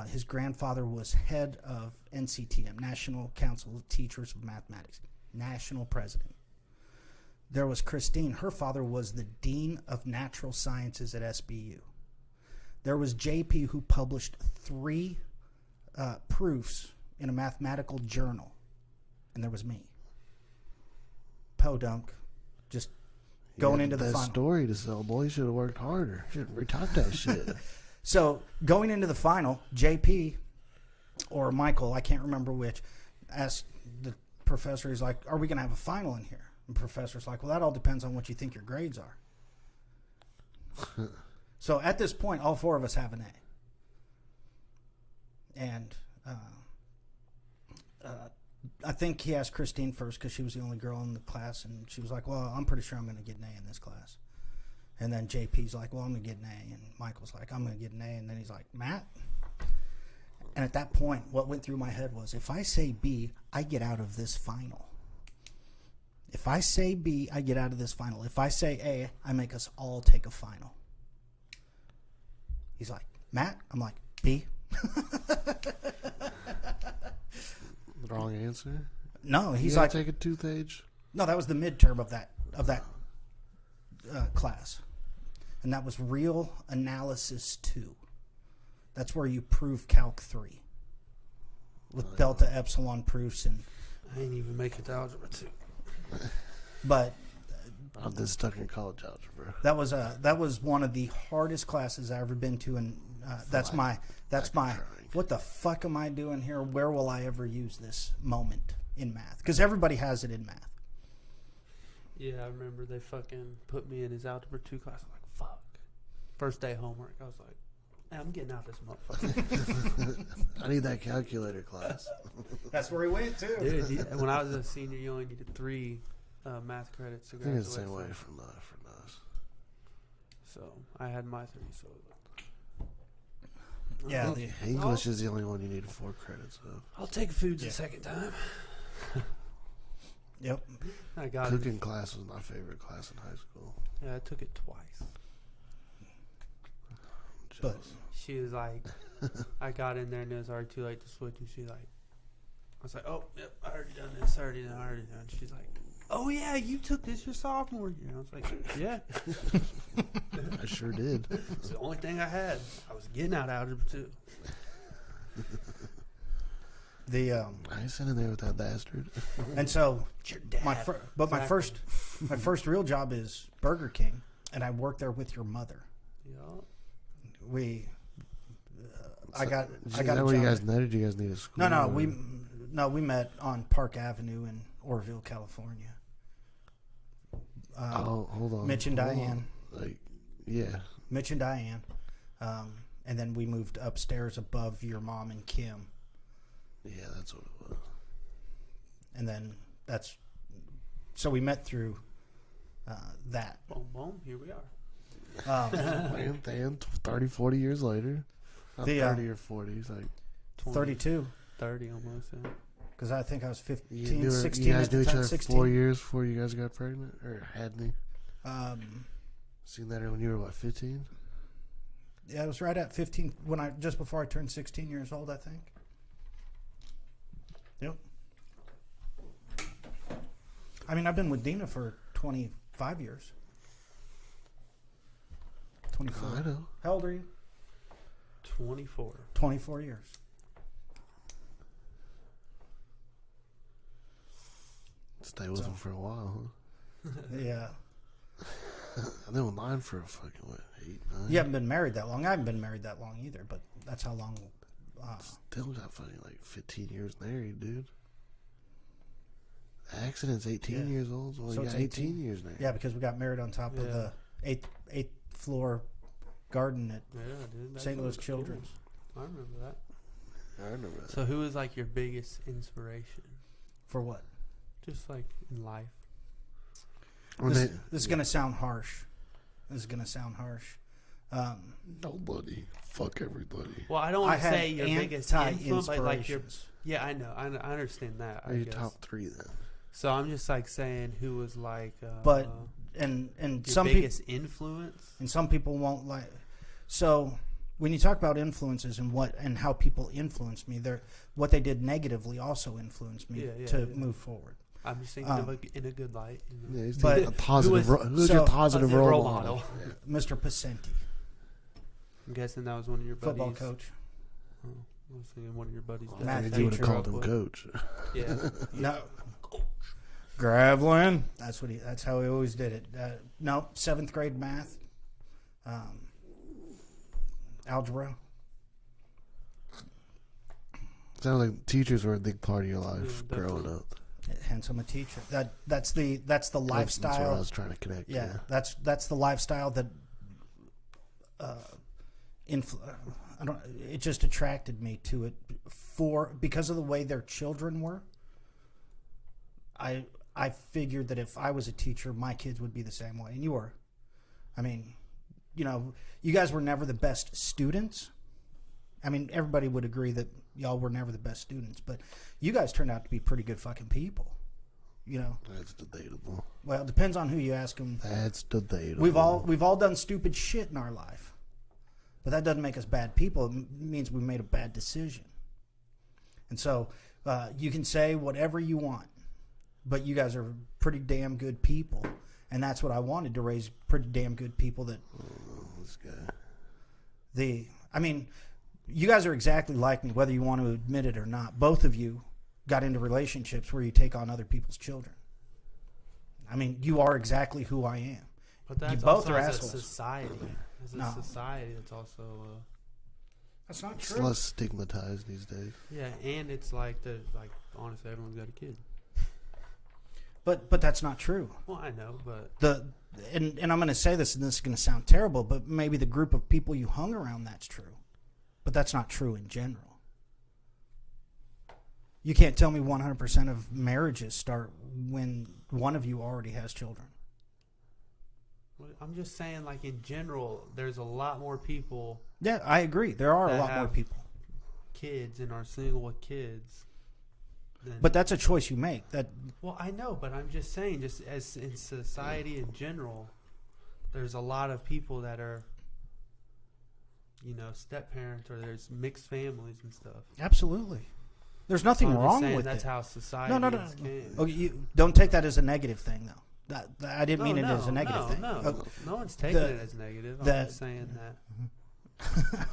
His grandfather was head of NCTM, National Council of Teachers of Mathematics, national president. There was Christine. Her father was the dean of natural sciences at SBU. There was JP, who published 3 proofs in a mathematical journal. And there was me. Podunk, just going into the final. That story to sell, boy. You should have worked harder. You should have retyped that shit. So going into the final, JP or Michael, I can't remember which, asked the professor, he's like, are we going to have a final in here? And the professor's like, well, that all depends on what you think your grades are. So at this point, all 4 of us have an A. And I think he asked Christine first because she was the only girl in the class, and she was like, well, I'm pretty sure I'm going to get an A in this class. And then JP's like, well, I'm going to get an A. And Michael's like, I'm going to get an A. And then he's like, Matt? And at that point, what went through my head was, if I say B, I get out of this final. If I say B, I get out of this final. If I say A, I make us all take a final. He's like, Matt? I'm like, B. Wrong answer? No, he's you like, take a tooth-age? No, that was the midterm of that class. And that was Real Analysis 2. That's where you prove Calc 3 with delta epsilon proofs. And I ain't even make it to Algebra 2. But I've been stuck in college algebra. that was one of the hardest classes I've ever been to, and that's my what the fuck am I doing here? Where will I ever use this moment in math? Because everybody has it in math. Yeah, I remember they fucking put me in his Algebra 2 class. I'm like, fuck. First day homework, I was like, hey, I'm getting out this motherfucker. I need that calculator class. That's where he went, too. Dude, when I was a senior, you only needed 3 math credits to I think graduate. it's the same way from us. So I had my 3, so... Yeah, English is the only one you need 4 credits of. I'll take foods a second time. Yep. I got Cooking it. class was my favorite class in high school. Yeah, I took it twice. But she was like, I got in there and it was already too late to switch, and she's like, I was like, oh, yep, I already done this, I already done. She's like, oh yeah, you took this your sophomore year. I was like, yeah. I sure did. It's the only thing I had. I was getting out of Algebra 2. The I ain't sitting there with that bastard. and so Your dad. my first real job is Burger King, and I worked there with your mother. Yeah. We I So, got is a that where you job guys met? Or did you guys need a school? No, or- we met on Park Avenue in Orville, California. hold on. Mitch and hold Diane. on. Like, yeah. Mitch and Diane, and then we moved upstairs above your mom and Kim, Yeah, that's what it was. and then so we met through that. Boom, boom. Here we are. Um, Man, 30, 40 years later. Not The, 30 or 40. He's like, 20, 32, 30 almost. Yeah. because I think I was 15, you 16 guys at the knew each time. other 16. 4 years before you guys got pregnant? Or had me? Um, Seen that when you were, what, 15? yeah, it was right at 15 just before I turned 16 years old, I think. Yep. I mean, I've been with Dina for 25 years. 24. I know. How old are you? 24. 24 years. Stay with him for a while, Yeah. huh? I've been with mine for a fucking, what, 8, 9? You haven't been married that long. I haven't been married that long either, but that's how long. Still got fucking, like, 15 years married, dude. Accident's 18 Yeah. years old, so So you it's got 18 18 years married. Yeah, because we got married on top of Yeah. the eighth floor garden at Yeah, dude. that's St. what Louis it's Children's. cool. I remember that. I remember that. So, who is like your biggest inspiration? For what? Just like in life. When This, they- this is going to sound harsh. Nobody. Fuck everybody. Well, I don't I want to had say your biggest influence, but like your. anti-inspirations. Yeah, I know. I understand that. Are I your guess. top 3 then? So I'm just like saying who was like. But and your some people biggest influence. and some people won't like. So when you talk about influences and how people influenced me, what they did negatively also influenced me to yeah. move forward. I'm just thinking of in a good light. You know? Yeah, he's But a positive. Who's so- your positive role model? Mr. Pacenti, I'm guessing that was one of your buddies. football coach. Oh, I was thinking one of your buddies. I Math figured you would have teacher. called him coach. Yeah. No. Gravelin. That's how he always did it. No, 7th grade math, algebra. Sounds like teachers were a big part of your life Yeah, growing definitely. up. Hence, I'm a teacher. That's the That's what I lifestyle. was trying to connect. Yeah, to. that's the lifestyle that it just attracted me to it because of the way their children were. I figured that if I was a teacher, my kids would be the same way, and you were. I mean, you guys were never the best students. I mean, everybody would agree that y'all were never the best students, but you guys turned out to be pretty good fucking people. That's debatable. Well, it depends on who you ask them. That's debatable. We've all done stupid shit in our life, but that doesn't make us bad people. It means we made a bad decision. And so you can say whatever you want, but you guys are pretty damn good people, and that's what I wanted, to raise pretty damn good people. This guy. You guys are exactly like me, whether you want to admit it or not. Both of you got into relationships where you take on other people's children. I mean, you are exactly who I am. But that's You both also are as assholes. a society. As a No. society, it's also That's not It's true. less stigmatized these days. yeah, and it's like honestly, everyone's got a kid. But that's not true. Well, I know, but And I'm going to say this, and this is going to sound terrible, but maybe the group of people you hung around, that's true. But that's not true in general. You can't tell me 100% of marriages start when one of you already has children. I'm just saying, like in general, there's a lot more people, Yeah, I agree. There are a That lot more have- people. kids, and are single with kids. Than, But that's a choice you make. well, I know, but I'm just saying, just as in society in general, there's a lot of people that are, step parents, or there's mixed families and stuff. Absolutely. There's nothing I'm just wrong saying with that's it. how society No. came. Okay, you don't take that as a negative thing, though. I didn't mean it as a negative thing. No, Okay. no one's taking The- it as negative. I'm the- just saying that.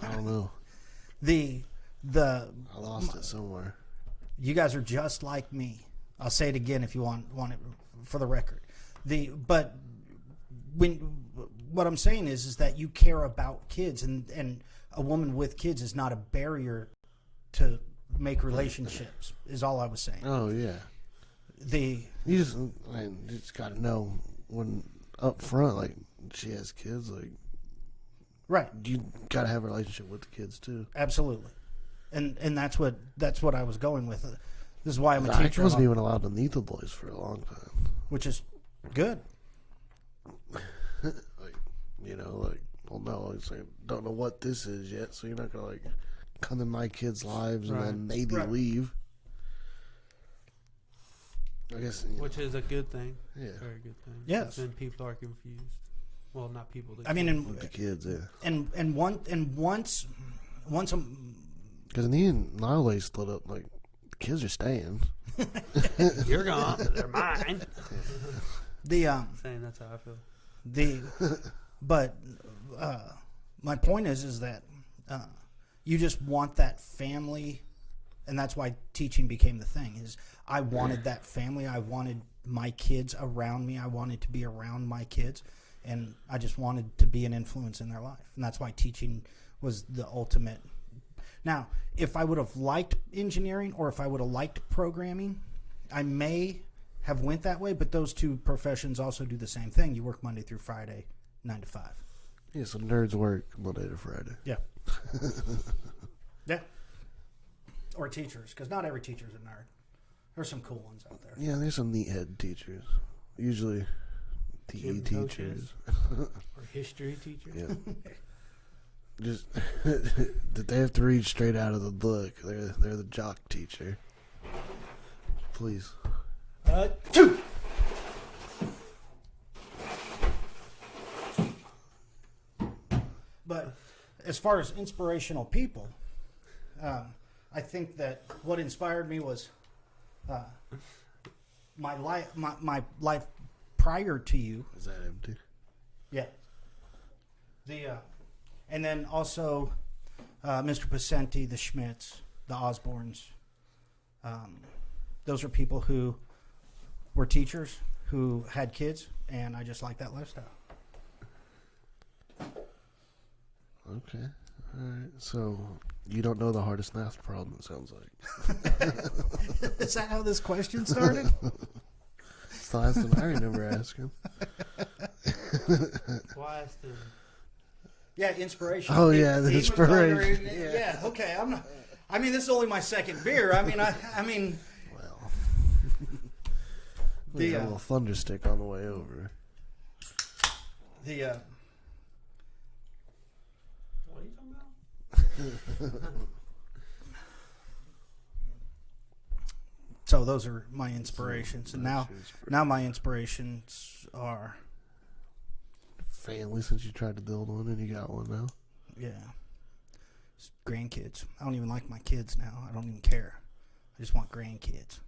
I don't know. The the I lost it somewhere. you guys are just like me. I'll say it again if you want it for the record. But what I'm saying is that you care about kids, and a woman with kids is not a barrier to make relationships. Is all I was saying. Oh yeah. You just got to know when up front, like she has kids, like right. You got to have a relationship with the kids too. Absolutely, and that's what I was going with. This is why I'm a I teacher. wasn't even allowed to meet the boys for a long time, which is good. Well, no, it's like don't know what this is yet, so you're not gonna like come in my kids' lives and then maybe leave. I guess, which is a good thing. Yeah, very good thing. Yes, then people are confused. Well, not people. I mean, the kids, yeah. And once, because in the end, Nile split up. Like the kids are staying. You're gone. They're mine. Saying that's how I feel. But my point is that you just want that family, and that's why teaching became the thing. Is I wanted that family. I wanted my kids around me. I wanted to be around my kids, and I just wanted to be an influence in their life, and that's why teaching was the ultimate. Now, if I would have liked engineering or if I would have liked programming, I may have went that way, but those two professions also do the same thing. You work Monday through Friday, 9 to 5. Yeah, so nerds work Monday to Friday. Yeah. Yeah. Or teachers, because not every teacher's a nerd. There's some cool ones out there. Yeah, there's some neat head teachers. Usually PE teachers. Or history teachers. Yeah. Just that they have to read straight out of the book. They're the jock teacher. Please. 2. But as far as inspirational people, I think that what inspired me was my life prior to you. Is that empty? Yeah. And then also Mr. Pacenti, the Schmitz, the Osborns. Those are people who were teachers who had kids, and I just like that lifestyle. Okay. All right. So you don't know the hardest math problem, it sounds like. Is that how this question started? It's the last one I remember asking. Why asked him? Yeah, inspiration. Oh, yeah, the inspiration. Yeah, okay. I'm not. I mean, this is only my second beer. I mean. Well, we got a little thunder stick on the way over. What are you talking about? So those are my inspirations, and now my inspirations are family. Since you tried to build one and you got one now. Yeah. It's grandkids. I don't even like my kids now. I don't even care. I just want grandkids.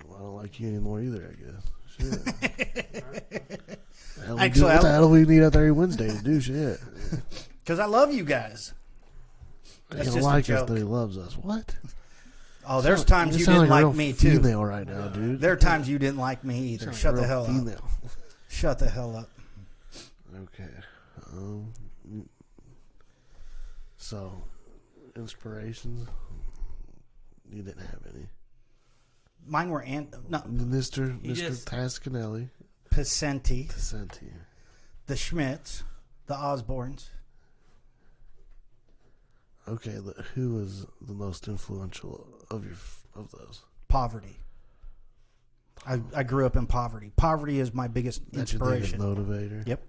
Well, I don't like you anymore either, I guess. Shit. What the hell do we need out there every Wednesday to do shit? Because I love you guys. He don't like us, but he loves us. What? Oh, there's times you didn't like me too. Female right now, dude. There are times you didn't like me either. Shut the hell up. Shut the hell up. Okay. So, inspirations? You didn't have any. Mine were Mr. Pasquinelli. Pacenti. Pacenti. The Schmitz. The Osborns. Okay, who was the most influential of those? Poverty. I grew up in poverty. Poverty is my biggest inspiration. That's your biggest motivator? Yep.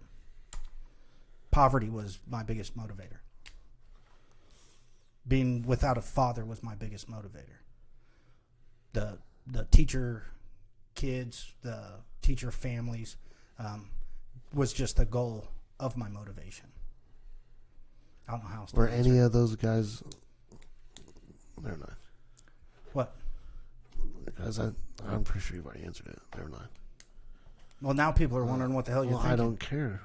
Poverty was my biggest motivator. Being without a father was my biggest motivator. The teacher kids, the teacher families, was just the goal of my motivation. I don't know how else to Were answer. any of those guys? Never mind. What? Because I'm pretty sure you've already answered it. Never mind. Well, now people are wondering what the hell you're thinking. I don't care.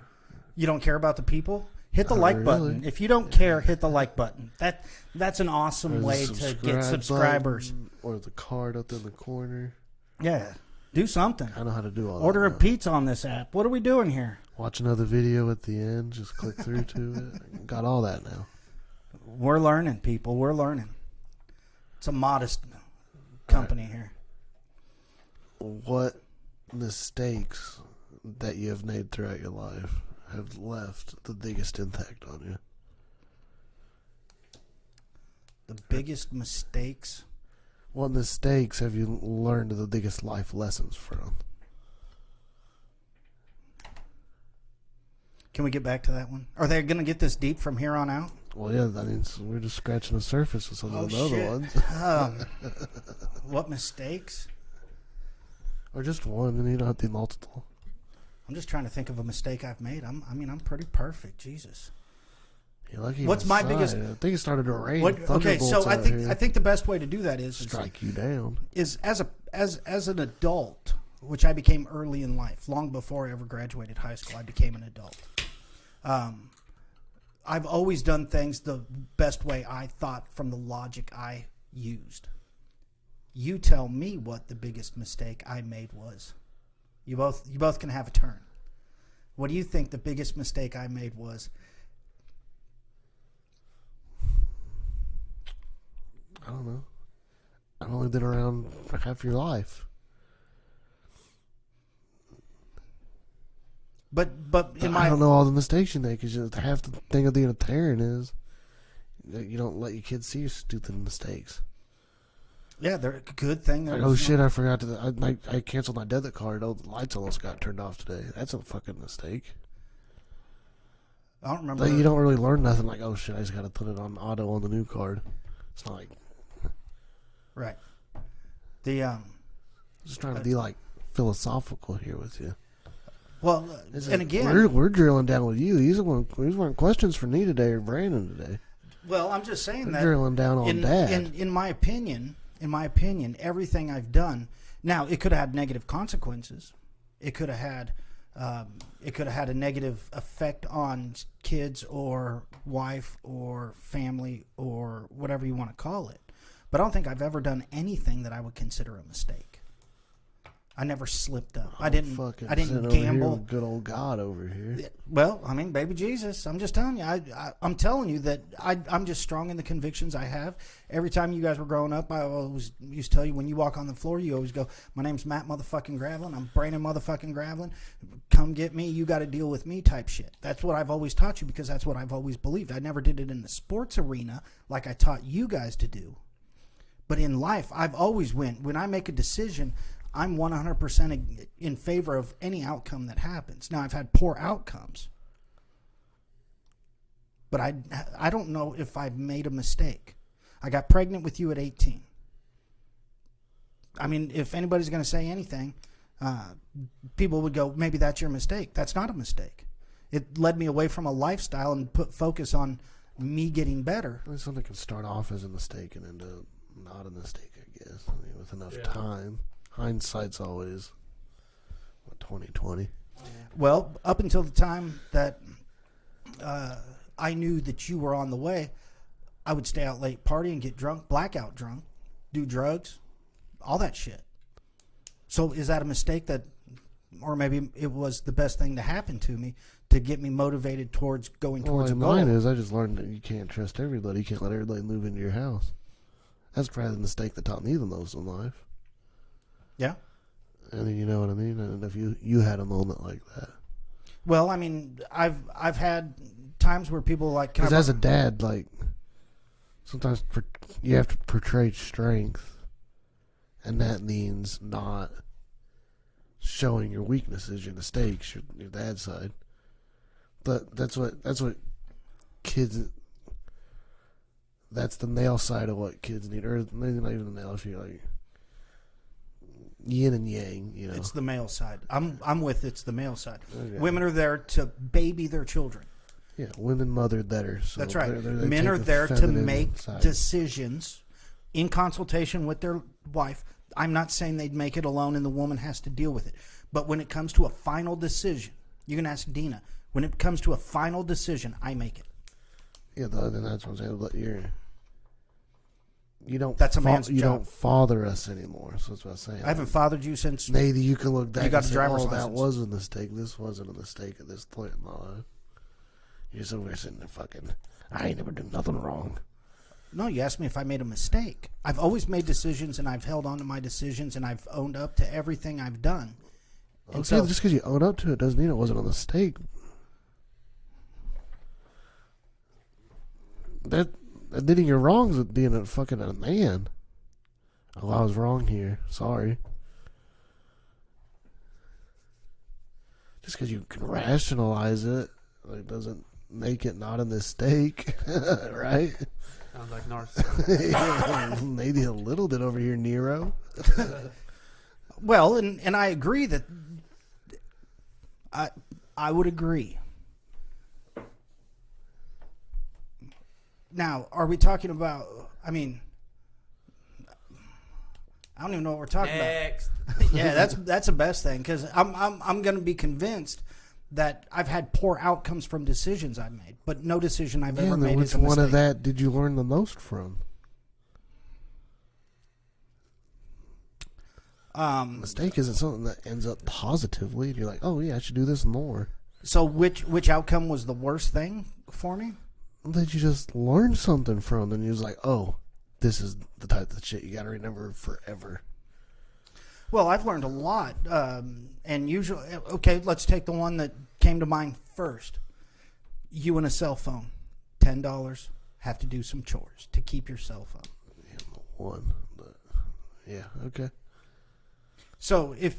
You don't care about the people? Hit the Not like really. button. If you don't care, hit the like button. That's an awesome Or the way to get subscribers. button, or the card up in the corner. Yeah. Do something. I know how to do all Order that. a pizza on this app. What are we doing here? Watch another video at the end. Just click through to it. Got all that now. We're learning, people. We're learning. It's a modest company here. What mistakes that you have made throughout your life have left the biggest impact on you? The biggest mistakes. What mistakes have you learned the biggest life lessons from? Can we get back to that one? Are they going to get this deep from here on out? Well, yeah, I mean, we're just scratching the surface with some of the other ones. What mistakes? Or just one, and you don't have to be multiple. I'm just trying to think of a mistake I've made. I'm pretty perfect. Jesus. You're lucky. What's my biggest? I think it started to rain. Okay, so thunderbolts I out think here. I think the best way to do that is strike you down. is as an adult, which I became early in life, long before I ever graduated high school. I became an adult. I've always done things the best way I thought from the logic I used. You tell me what the biggest mistake I made was. You both can have a turn. What do you think the biggest mistake I made was? I don't know. I've only been around for half your life. But I don't know all the mistakes you make, because half the thing of being a parent is that you don't let your kids see your stupid mistakes. Yeah, they're a good thing. Like, oh shit, I forgot to. I canceled my debit card. Oh, the lights almost got turned off today. That's a fucking mistake. I don't remember. Like, you don't really learn nothing. Like, oh shit, I just got to put it on auto on the new card. It's not like Right. The just trying to be like philosophical here with you. well, It's and like, again, we're drilling down with you. These weren't questions for me today or Brandon today. well, I'm just saying We're that drilling down on Dad. in my opinion, everything I've done. Now, it could have had negative consequences. It could have had a negative effect on kids or wife or family or whatever you want to call it. But I don't think I've ever done anything that I would consider a mistake. I never slipped up. I didn't Fucking gamble. sitting over here with good old God over here. Well, I mean, baby Jesus, I'm just telling you. I'm telling you that I'm just strong in the convictions I have. Every time you guys were growing up, I always used to tell you, when you walk on the floor, you always go, my name's Matt motherfucking Gravelin. I'm Brandon motherfucking Gravelin. Come get me. You got to deal with me type shit. That's what I've always taught you, because that's what I've always believed. I never did it in the sports arena like I taught you guys to do. But in life, I've always when I make a decision, I'm 100% in favor of any outcome that happens. Now, I've had poor outcomes, but I don't know if I've made a mistake. I got pregnant with you at 18. I mean, if anybody's going to say anything, people would go, maybe that's your mistake. That's not a mistake. It led me away from a lifestyle and put focus on me getting better. I mean, something can start off as a mistake and end up not a mistake, I guess. I mean, with enough time. Hindsight's always 20/20. Well, up until the time that I knew that you were on the way, I would stay out late, party and get drunk, blackout drunk, do drugs, all that shit. So is that a mistake that, or maybe it was the best thing to happen to me to get me motivated towards going towards a goal? Mine is, I just learned that you can't trust everybody. You can't let everybody move into your house. That's probably the mistake that taught me the most in life. Yeah. I mean, you know what I mean? And if you had a moment like that. Well, I mean, I've had times where people like... Because as a dad, like, sometimes you have to portray strength. And that means not showing your weaknesses, your mistakes, your dad's side. But that's what kids... That's the male side of what kids need. Or maybe not even the male, if you're like... Yin and yang, you know. It's the male side. I'm with it's the male side. Okay. Women are there to baby their children. Yeah, women mother better. So That's right. they Men take are the there to feminine make side. decisions in consultation with their wife. I'm not saying they'd make it alone and the woman has to deal with it. But when it comes to a final decision, you can ask Dina. When it comes to a final decision, I make it. Yeah, then that's what I'm saying. But you don't. That's a man's You job. don't father us anymore. So that's what I'm saying. I haven't fathered you since. Maybe you can look back. You got and the say, driver's That license. was a mistake. This wasn't a mistake at this point in my life. You're just over there sitting there fucking. I ain't never done nothing wrong. No, you asked me if I made a mistake. I've always made decisions, and I've held on to my decisions, and I've owned up to everything I've done. And Okay, just because you own up to it doesn't mean it wasn't a mistake. That admitting your wrongs with being a fucking a man. Oh, I was wrong here. Sorry. Just because you can rationalize it, like, doesn't make it not a mistake, right? Sounds like narcissism. Maybe a little bit over here, Nero. Well, and I agree that I would agree. Now, are we talking about? I mean, I don't even know what we're talking Next. about. Yeah, that's the best thing, because I'm going to be convinced that I've had poor outcomes from decisions I've made, but no decision I've ever made which is a mistake. one of that did you learn the most from? Mistake isn't something that ends up positively. You're like, oh yeah, I should do this more. So which outcome was the worst thing for me? That you just learned something from, and you was like, oh, this is the type of shit you got to remember forever. Well, I've learned a lot, and usually, okay, let's take the one that came to mind first. You and a cell phone, $10, have to do some chores to keep your cell phone. Yeah, one, but yeah, okay. So if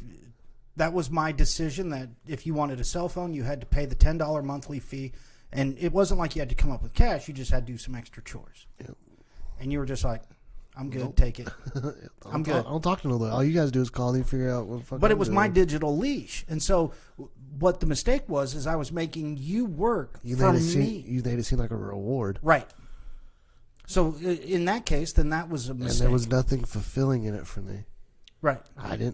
that was my decision, that if you wanted a cell phone, you had to pay the $10 monthly fee, and it wasn't like you had to come up with cash. You just had to do some extra chores. Yep. And you were just like, I'm good, Nope. take it. I'm good. I don't talk to nobody. All you guys do is call me, figure out what the fuck. But I'm it was doing. my digital leash. And so what the mistake was is I was making you work You for made me. You made it seem like a reward. Right. So in that case, then that was a mistake. And there was nothing fulfilling in it for me. Right. I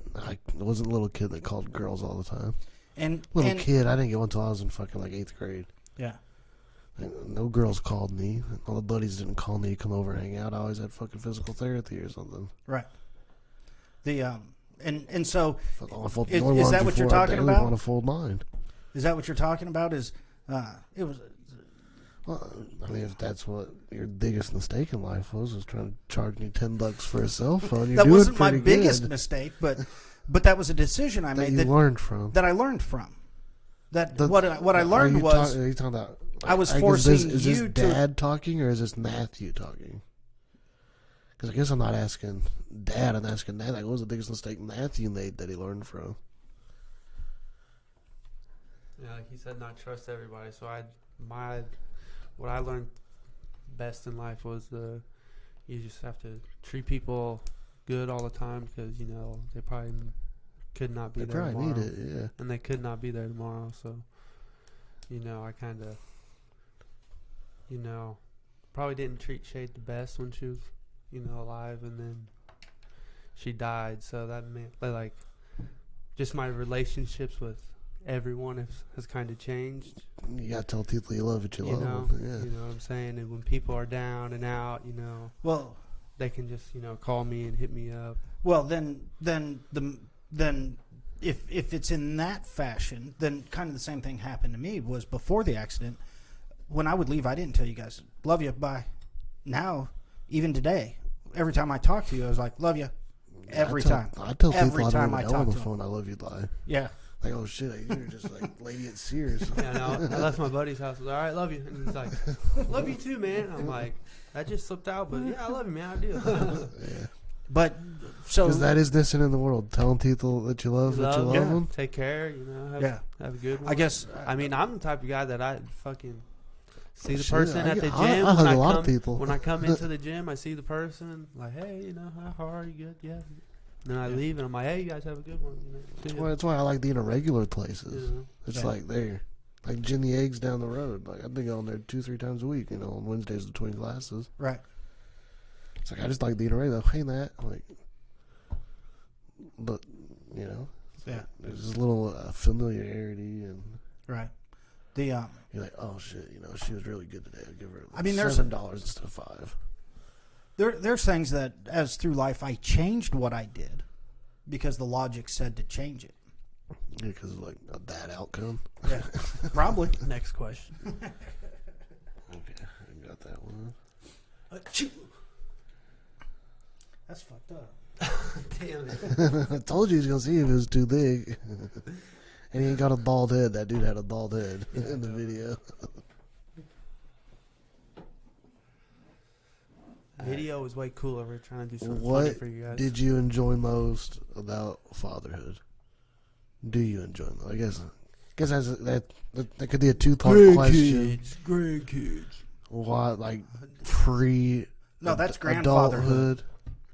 wasn't a little kid that called girls all the time. And Kid, I didn't get one until I was in fucking like 8th grade. Yeah. No girls called me. All the buddies didn't call me to come over and hang out. I always had fucking physical therapy or something. Right. The and so Is that what you're talking about? I want to fold mine. Is that what you're talking about? Is it was Well, I mean, if that's what your biggest mistake in life was trying to charge me $10 for a cell phone, you're that doing wasn't my pretty biggest good. mistake, but that was a decision I That made you learned from. that I learned from. What I learned was are you talking about? I was guess forcing is this you to. Dad talking or is this Matthew talking? Because I guess I'm not asking Dad. I'm asking Dad. Like, what was the biggest mistake Matthew made that he learned from? Yeah, like he said, not trust everybody. So what I learned best in life was you just have to treat people good all the time, because they probably could not be They there probably tomorrow. need it, yeah. And they could not be there tomorrow. So I kind of probably didn't treat Shade the best when she was alive, and then she died. So that meant like just my relationships with everyone has kind of changed. You gotta tell people you love what you love. Yeah. You know what I'm saying? And when people are down and out, Well, they can just call me and hit me up. well, then if it's in that fashion, then kind of the same thing happened to me. Was before the accident, when I would leave, I didn't tell you guys, love you, bye. Now, even today, every time I talk to you, I was like, love you. Every time. I tell Every people time I I don't know talk on the to them. phone, I love you, lie. Yeah. Like, oh shit, you're just like Lady at Sears. Yeah, no, I left my buddy's house. I was like, all right, love you. And he's like, love you too, man. I'm like, that just slipped out, but yeah, I love you, man. I do. Yeah. But so Because that is missing in the world. Telling people that you love them. Take care, have a good one. I guess I mean, I'm the type of guy that I fucking see the Shit, person at the gym. I hug a lot of people. When I come into the gym, I see the person, like, hey, how are you? Good? Yeah. Then I leave, and I'm like, hey, you guys have a good one. See ya. Well, that's why I like being in regular places. Yeah. It's like there. Like Jenny Eggs down the road. Like I've been going there 2-3 times a week, on Wednesdays between classes. right. It's like I just like being around. Like, hey Matt, like, but Yeah. there's this little familiarity and Right. The You're like, oh shit, she was really good today. I'll give her there's $7 instead of $5. there's things that as through life I changed what I did because the logic said to change it. Yeah, because of like a bad outcome. Yeah, probably. Next question. Okay, I got that one. That's fucked up. Damn it. I told you he was gonna see if it was too big. And he ain't got a bald head. That dude had a bald head in the video. Video was way cooler. We're trying to do something funny What for you guys. did you enjoy most about fatherhood? Do you enjoy most? I guess that could be a two-part question. Grandkids. Why, like, free No, that's grandfatherhood. adulthood?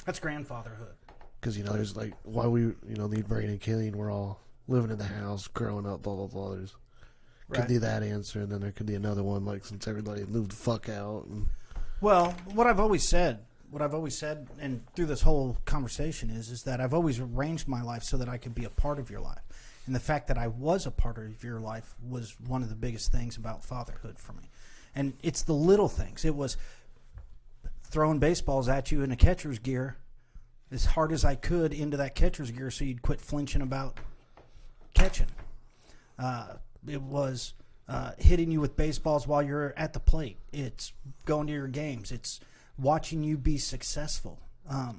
That's grandfatherhood. Because, there's like, why we, need Brayden and Killian, we're all living in the house, growing up, blah, blah, blah. There's could be that answer, and then there could be another one, like, since everybody moved the fuck out. And, Well, what I've always said, and through this whole conversation is that I've always arranged my life so that I could be a part of your life. And the fact that I was a part of your life was one of the biggest things about fatherhood for me. And it's the little things. It was throwing baseballs at you in a catcher's gear as hard as I could into that catcher's gear so you'd quit flinching about catching. It was hitting you with baseballs while you're at the plate. It's going to your games. It's watching you be successful. And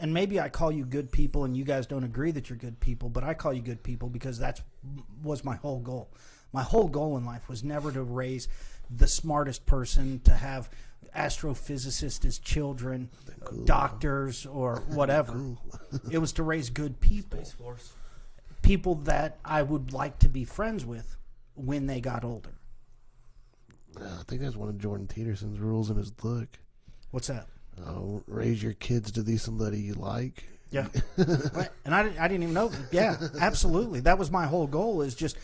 maybe I call you good people and you guys don't agree that you're good people, but I call you good people because that was my whole goal. My whole goal in life was never to raise the smartest person, to have astrophysicists as children, doctors, or whatever. It was to raise good people. Space Force. People that I would like to be friends with when they got older. I think that's one of Jordan Peterson's rules in his book. What's that? Raise your kids to be somebody you like. Yeah. And I didn't even know. Yeah, absolutely. That was my whole goal, is just,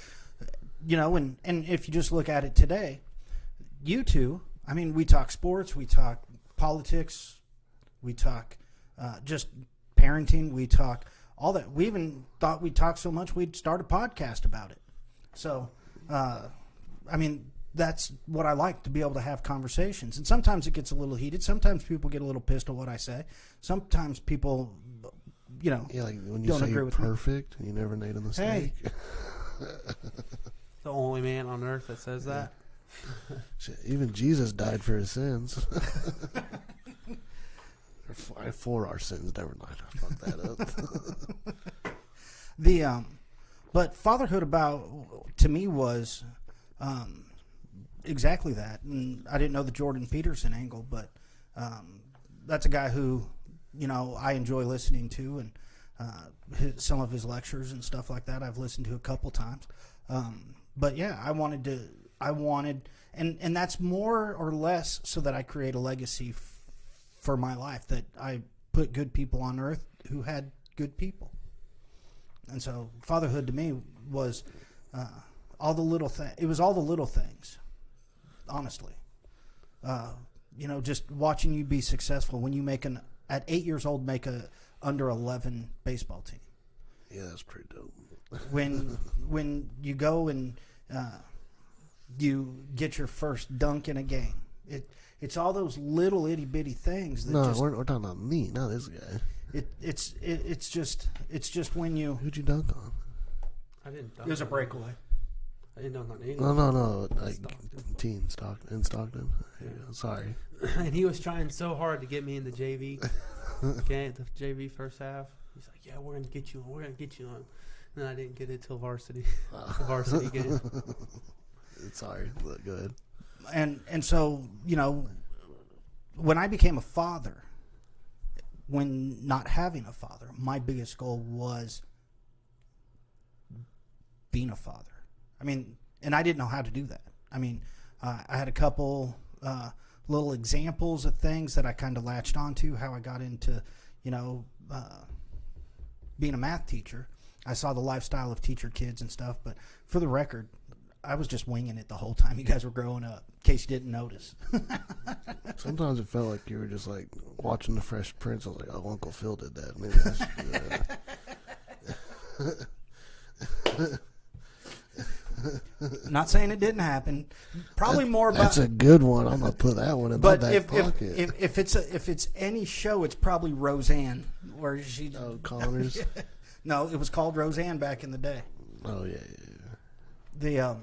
and if you just look at it today, you two, we talk sports, we talk politics, we talk just parenting, we talk all that. We even thought we'd talk so much we'd start a podcast about it. So, that's what I like, to be able to have conversations. And sometimes it gets a little heated. Sometimes people get a little pissed at what I say. Sometimes people, yeah, like when you don't say agree you're with me. perfect and you never made a mistake. Hey. The only man on earth that says that. Shit, even Jesus died for his sins. For our sins, never mind. I fucked that up. But fatherhood to me was exactly that. And I didn't know the Jordan Peterson angle, but that's a guy who, I enjoy listening to, and some of his lectures and stuff like that I've listened to a couple times. But yeah, I wanted, and that's more or less so that I create a legacy for my life, that I put good people on earth who had good people. And so fatherhood to me was all the little things. It was all the little things, honestly. Just watching you be successful when you at 8 years old, make a under 11 baseball team. Yeah, that's pretty dope. When you go and you get your first dunk in a game, it's all those little itty bitty things. That we're talking about me, not this guy. It's just when you. Who'd you dunk on? I didn't dunk. It was a breakaway. I didn't dunk on anyone. No. Like Stockton. in Stockton. Yeah. Sorry. And he was trying so hard to get me in the JV. Okay, the JV first half. He's like, "Yeah, we're gonna get you on. We're gonna get you on." And then I didn't get it till varsity. The varsity game. Sorry. Go ahead. And so, when I became a father, when not having a father, my biggest goal was being a father. And I didn't know how to do that. I had a couple little examples of things that I kind of latched onto, how I got into, being a math teacher. I saw the lifestyle of teacher kids and stuff, but for the record, I was just winging it the whole time you guys were growing up, in case you didn't notice. Sometimes it felt like you were just like watching The Fresh Prince. I was like, oh, Uncle Phil did that. Maybe I should do that. Not saying it didn't happen. Probably more about. That's a good one. I'm gonna put that one in my But back pocket. if it's any show, it's probably Roseanne, where she. Oh, Connors. No, it was called Roseanne back in the day. Oh yeah.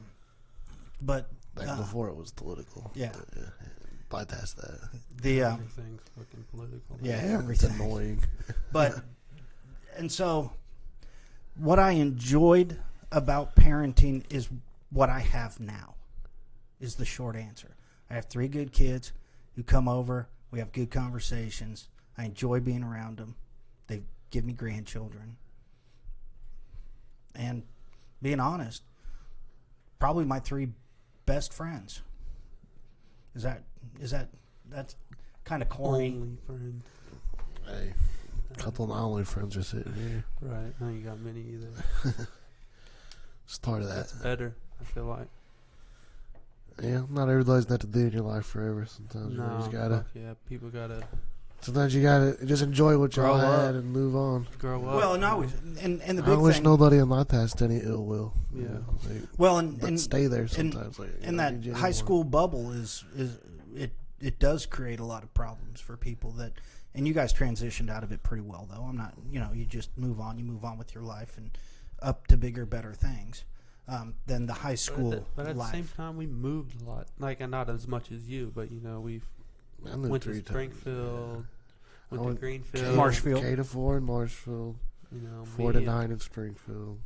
But Back before it was political. Yeah. Bypass that. Everything's fucking political. Yeah, It's everything. annoying. But and so, what I enjoyed about parenting is what I have now. Is the short answer. I have 3 good kids who come over. We have good conversations. I enjoy being around them. They give me grandchildren. And being honest, probably my 3 best friends. That's kind of corny. Only friends. Hey, a couple of my only friends are sitting here. Right. I ain't got many either. Start of that. That's better, I feel like. Yeah, not everybody's got to be in your life forever. Sometimes No, you just gotta. fuck yeah, people gotta Sometimes you gotta just enjoy what y'all Grow up. had and move on. grow up. Well, no, and the I big wish thing. nobody in my past any ill will. Yeah. Well, But and stay there sometimes. and that high school bubble is it does create a lot of problems for people that, and you guys transitioned out of it pretty well though. I'm not, you just move on with your life and up to bigger, better things than the high school But at the life. same time, we moved a lot. Like, and not as much as you, but we've I moved went to 3 times. Springfield, I went to went Greenfield, Marshfield. K to 4 in Marshfield, 4 me to 9 in Springfield.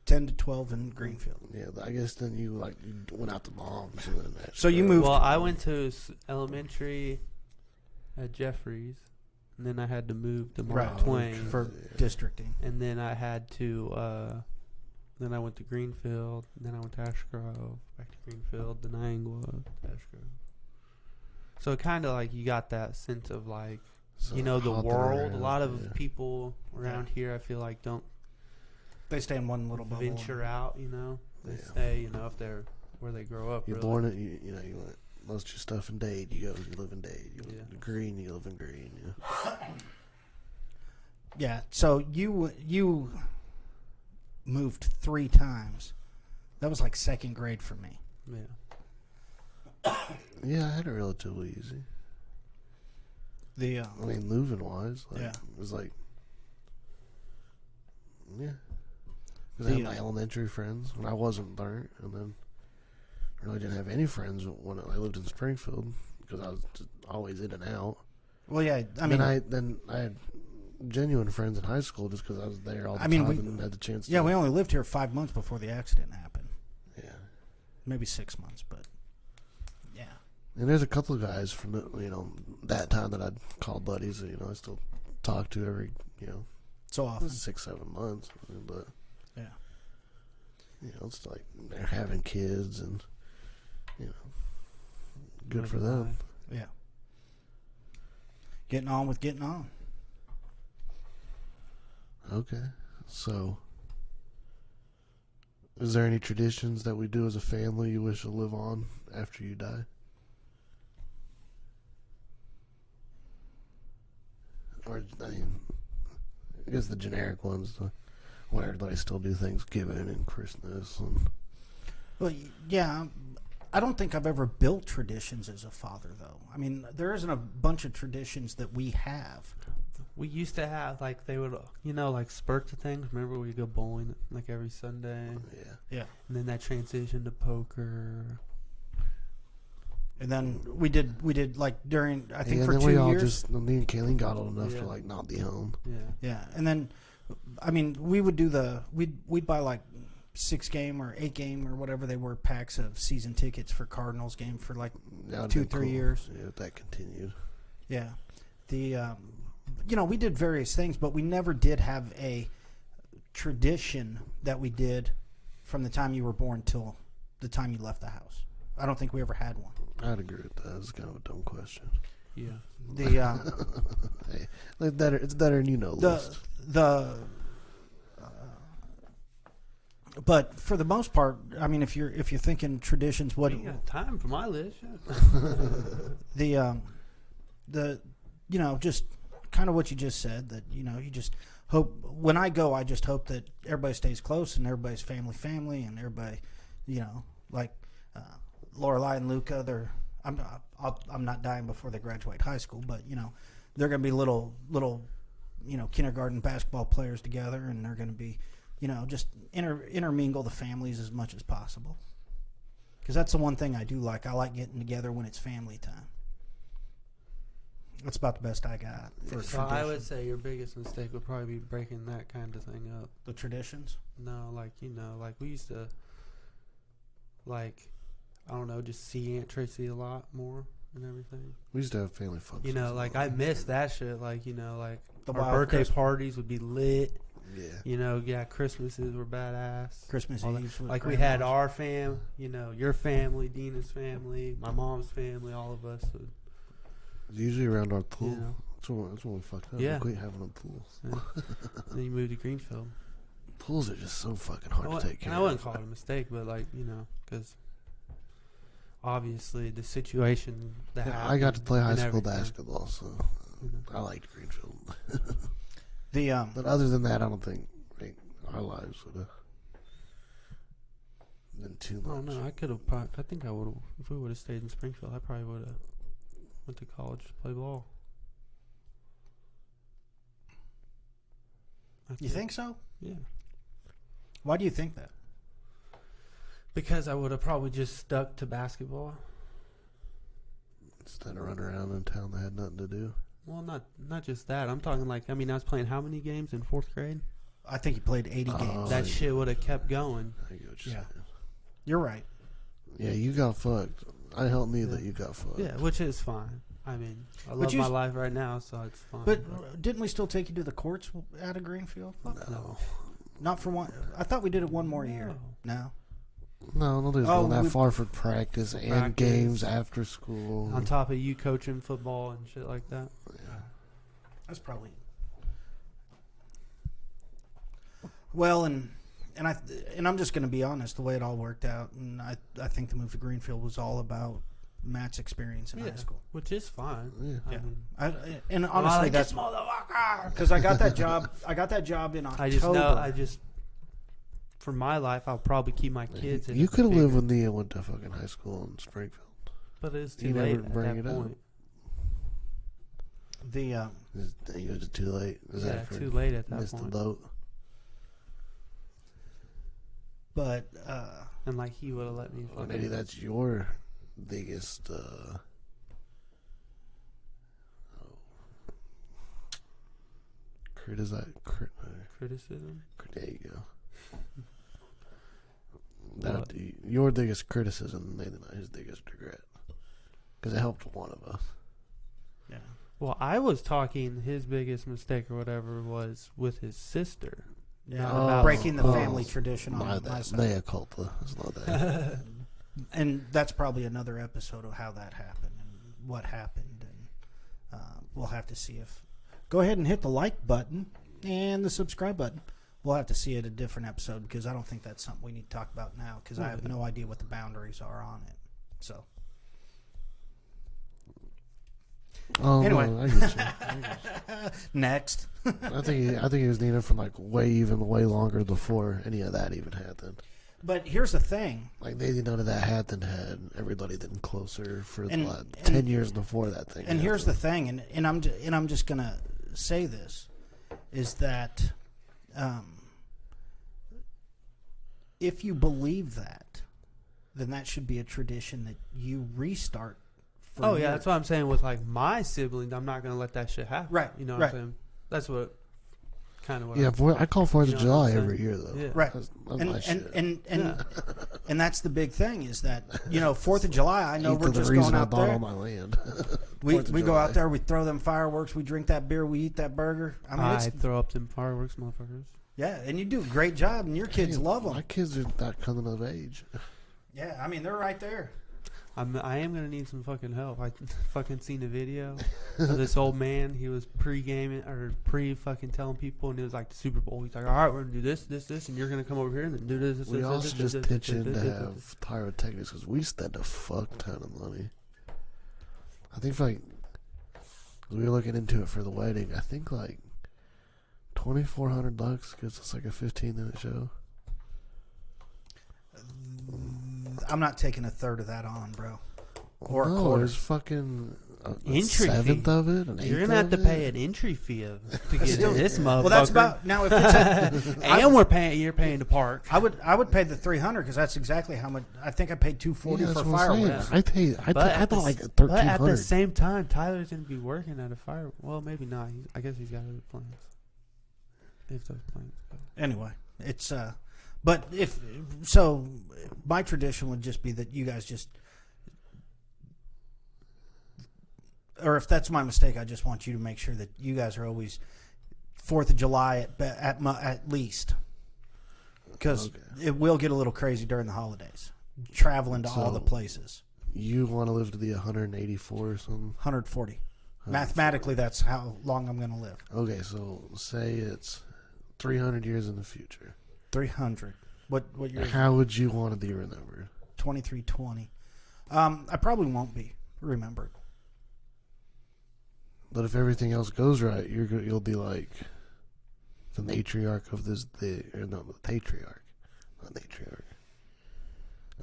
10 to 12 in Greenfield. Yeah, I guess then you went out to moms. And then So you moved. Well, I went to elementary at Jeffries, and then I had to move to Mark Right. Twain, for Yeah. districting. and then I had to. Then I went to Greenfield, and then I went to Ashgrove, back to Greenfield, then Iowa, Ashgrove. So kind of like you got that sense of like, So the hopping world. around, A lot of yeah. people around here, I feel like, don't They stay in one little bubble. venture out. They Yeah. stay, if they're where they grow up. You're really. born in, you want most of your stuff in Dade. You live in Dade. You Yeah. live Green, you live in Green. Yeah. Yeah. So you moved 3 times. That was like second grade for me. Yeah. Yeah, I had it relatively easy. The I mean, moving wise, Yeah. it was like, yeah. Because I had my elementary friends when I wasn't burnt, and then I really didn't have any friends when I lived in Springfield because I was just always in and out. well, yeah. I mean, Then I had genuine friends in high school just because I was there all the I mean, time and had the chance. yeah, to, we only lived here 5 months before the accident happened. yeah. Maybe 6 months, but yeah. And there's a couple of guys from that time that I'd call buddies. That, I still talk to every So often. 6-7 months, but Yeah. it's like they're having kids and good for Living them. life. Yeah. Getting on with getting on. Okay, so is there any traditions that we do as a family you wish to live on after you die? Or I guess the generic ones, when everybody still do Thanksgiving and Christmas and. Well, yeah. I don't think I've ever built traditions as a father, though. I mean, there isn't a bunch of traditions that we have. We used to have they would like spurts of things. Remember we'd go bowling like every Sunday, Yeah. Yeah. and then that transitioned to poker. And then we did like during, I think and for then 2 we all years. me and Kayleen got old enough Yeah. to not be home. Yeah. Yeah. And then, I mean, we would do we'd buy like 6 game or 8 game or whatever they were packs of season tickets for Cardinals game for like That would've 2-3 been cool. years. Yeah, if that continued. Yeah. We did various things, but we never did have a tradition that we did from the time you were born till the time you left the house. I don't think we ever had one. I'd agree with that. It's kind of a dumb question. Yeah. Hey, it's better than list. But for the most part, I mean, if you're thinking traditions, what You got time for my list? the just kind of what you just said, that, you know, you just hope, when I go, I just hope that everybody stays close and everybody's family, and everybody, you know, like Lorelai and Luca, I'm not dying before they graduate high school, but, you know, they're going to be little, you know, kindergarten basketball players together, and they're going to be, you know, just intermingle the families as much as possible. Because that's the one thing I do like. I like getting together when it's family time. That's about the best I got for So I would say your biggest mistake would probably be breaking that kind of thing up. the traditions. No, like, you know, like we used to, like, I don't know, just see Aunt Tracy a lot more and everything. We used to have family functions. You know, like I miss that shit. Like, you know, like The our wild birthday Christmas. parties would be lit. Yeah. You know, yeah, Christmases were badass. Christmas All that. Eve. with Like we had grandmas. our fam, you know, your family, Dina's family, my mom's family, all of us. Would, Usually around our pool. you know, That's when we fucked up. Yeah. We quit having a pool. then you moved to Greenfield. Pools are just so fucking hard to take care I of. wouldn't call it a mistake, but like, you know, because obviously the situation that Yeah, happened. I got to play high and school everything, basketball, so you know. I liked Greenfield. The But other than that, I don't think our lives would have been too Oh much. no, I could have. I think I would have. If we would have stayed in Springfield, I probably would have went to college to play ball. you think so? Yeah. Why do you think that? Because I would have probably just stuck to basketball. Instead of running around in town that had nothing to do. Well, not just that. I'm talking like, I mean, I was playing how many games in 4th grade? I think you played 80 games. Oh, That yeah. shit would have kept going. I get what you're Yeah. saying. You're right. Yeah, you got fucked. I helped me Yeah. that you got fucked. Yeah, which is fine. I mean, I But love you my s- life right now, so it's fine. But didn't we still take you to the courts out of Greenfield? no. Not for one. I thought we did it one more year. No. No. Nobody's Oh, going that we- far for practice and Practice. games after school. On top of you coaching football and shit like that. That's probably. Well, and I'm just going to be honest. The way it all worked out, and I think the move to Greenfield was all about Matt's experience in high school. Which is fine. Yeah. I Yeah. mean, And I'm honestly, like, that's this motherfucker. because I got that job. I got that job in October. I just, for my life, I'll probably keep my kids. You could have lived with Nia went to fucking high school in Springfield. but it's too You late never at bring that it up. point. The It was too late. Is Yeah, that for too late at that missed the point. boat? but And like he would have let me. Well, fucking- maybe that's your biggest. criticism. There you go. What? That your biggest criticism, maybe not his biggest regret, because it helped one of us. yeah. Well, I was talking. His biggest mistake or whatever was with his sister. Yeah, Oh, breaking the oh, family tradition on My my bad. side. Mea culpa. It's not that. And that's probably another episode of how that happened and what happened. And we'll have to see if. Go ahead and hit the like button and the subscribe button. We'll have to see it a different episode because I don't think that's something we need to talk about now because I have no idea what the boundaries are on it. So. Oh, Anyway. no, I get you. Next. I think he was needed for like way longer before any of that even happened. But here's the thing. Like maybe none of that happened had everybody been closer for And- the and- 10 years before that thing. And here's the happened. thing, and I'm just gonna say this, is that if you believe that, then that should be a tradition that you restart. For Oh your- yeah, that's what I'm saying with like my siblings. I'm not gonna let that shit happen. Right, You know what right. I'm saying? That's what kind of what. Yeah, I call 4th You of know what I'm July saying? every year though. Yeah. right. That's And my shit. and and that's the big thing is that 4th of July. I know Eighth we're of the just reason going I out bought there. all my land. We 4th of go July. out there. We throw them fireworks. We drink that beer. We eat that burger. I mean, I it's, throw up them fireworks, motherfuckers. yeah, and you do a great job, and your kids love them. My kids are not coming of age. Yeah, I mean they're right there. I am gonna need some fucking help. I fucking seen a video of this old man. He was pre-gaming or pre-fucking telling people, and it was like the Super Bowl. He's like, "All right, we're gonna do this, and you're gonna come over here and then do this." We this, also this, just this, pitch this, in this, to this, have this. pyrotechnics because we spend a fuck ton of money. I think for like We were looking into it for the wedding. I think like $2,400 because it's like a 15-minute show. I'm not taking a third of that on, bro. Or a no, quarter. It's fucking Entry seventh fee. of it. An You're eighth gonna have of to it? pay an entry fee to get Still- in this motherfucker. Well, that's about now. If it's and we're paying. You're paying to park. I would pay the $300 because that's exactly how much. I think I paid $240 Yeah, for that's what I'm saying. fireworks. I thought like But at the $1,300. same time, Tyler's gonna be working at a fire. Well, maybe not. I guess he's got other plans. If those plans go. Anyway, it's but if so, my tradition would just be that you guys just, or if that's my mistake, I just want you to make sure that you guys are always 4th of July at least, because it will get a little crazy during the holidays, traveling to all the places. You want to live to the 184 or something? 140. Mathematically, that's how long I'm going to live. Okay, so say it's 300 years in the future. 300. What year? How would you want to be remembered? 2320. I probably won't be remembered. But if everything else goes right, you'll be like the matriarch of this patriarch, not matriarch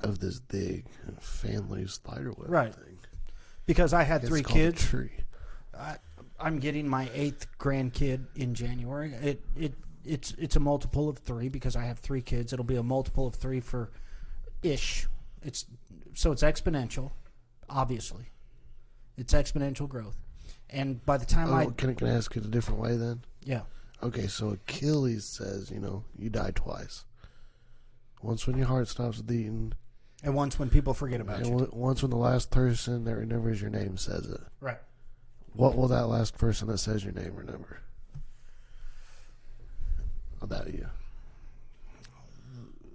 of this big family spiderweb Right. thing. Because I had It's 3 called a kids. tree. I'm getting my 8th grandkid in January. It's a multiple of 3 because I have 3 kids. It'll be a multiple of 3 for ish. It's exponential, obviously. It's exponential growth. And by the time Can I ask it a different way then? yeah. Okay, so Achilles says, you die twice. Once when your heart stops beating, And once when people forget about and you. once when the last person that remembers your name says it. Right. What will that last person that says your name remember about you?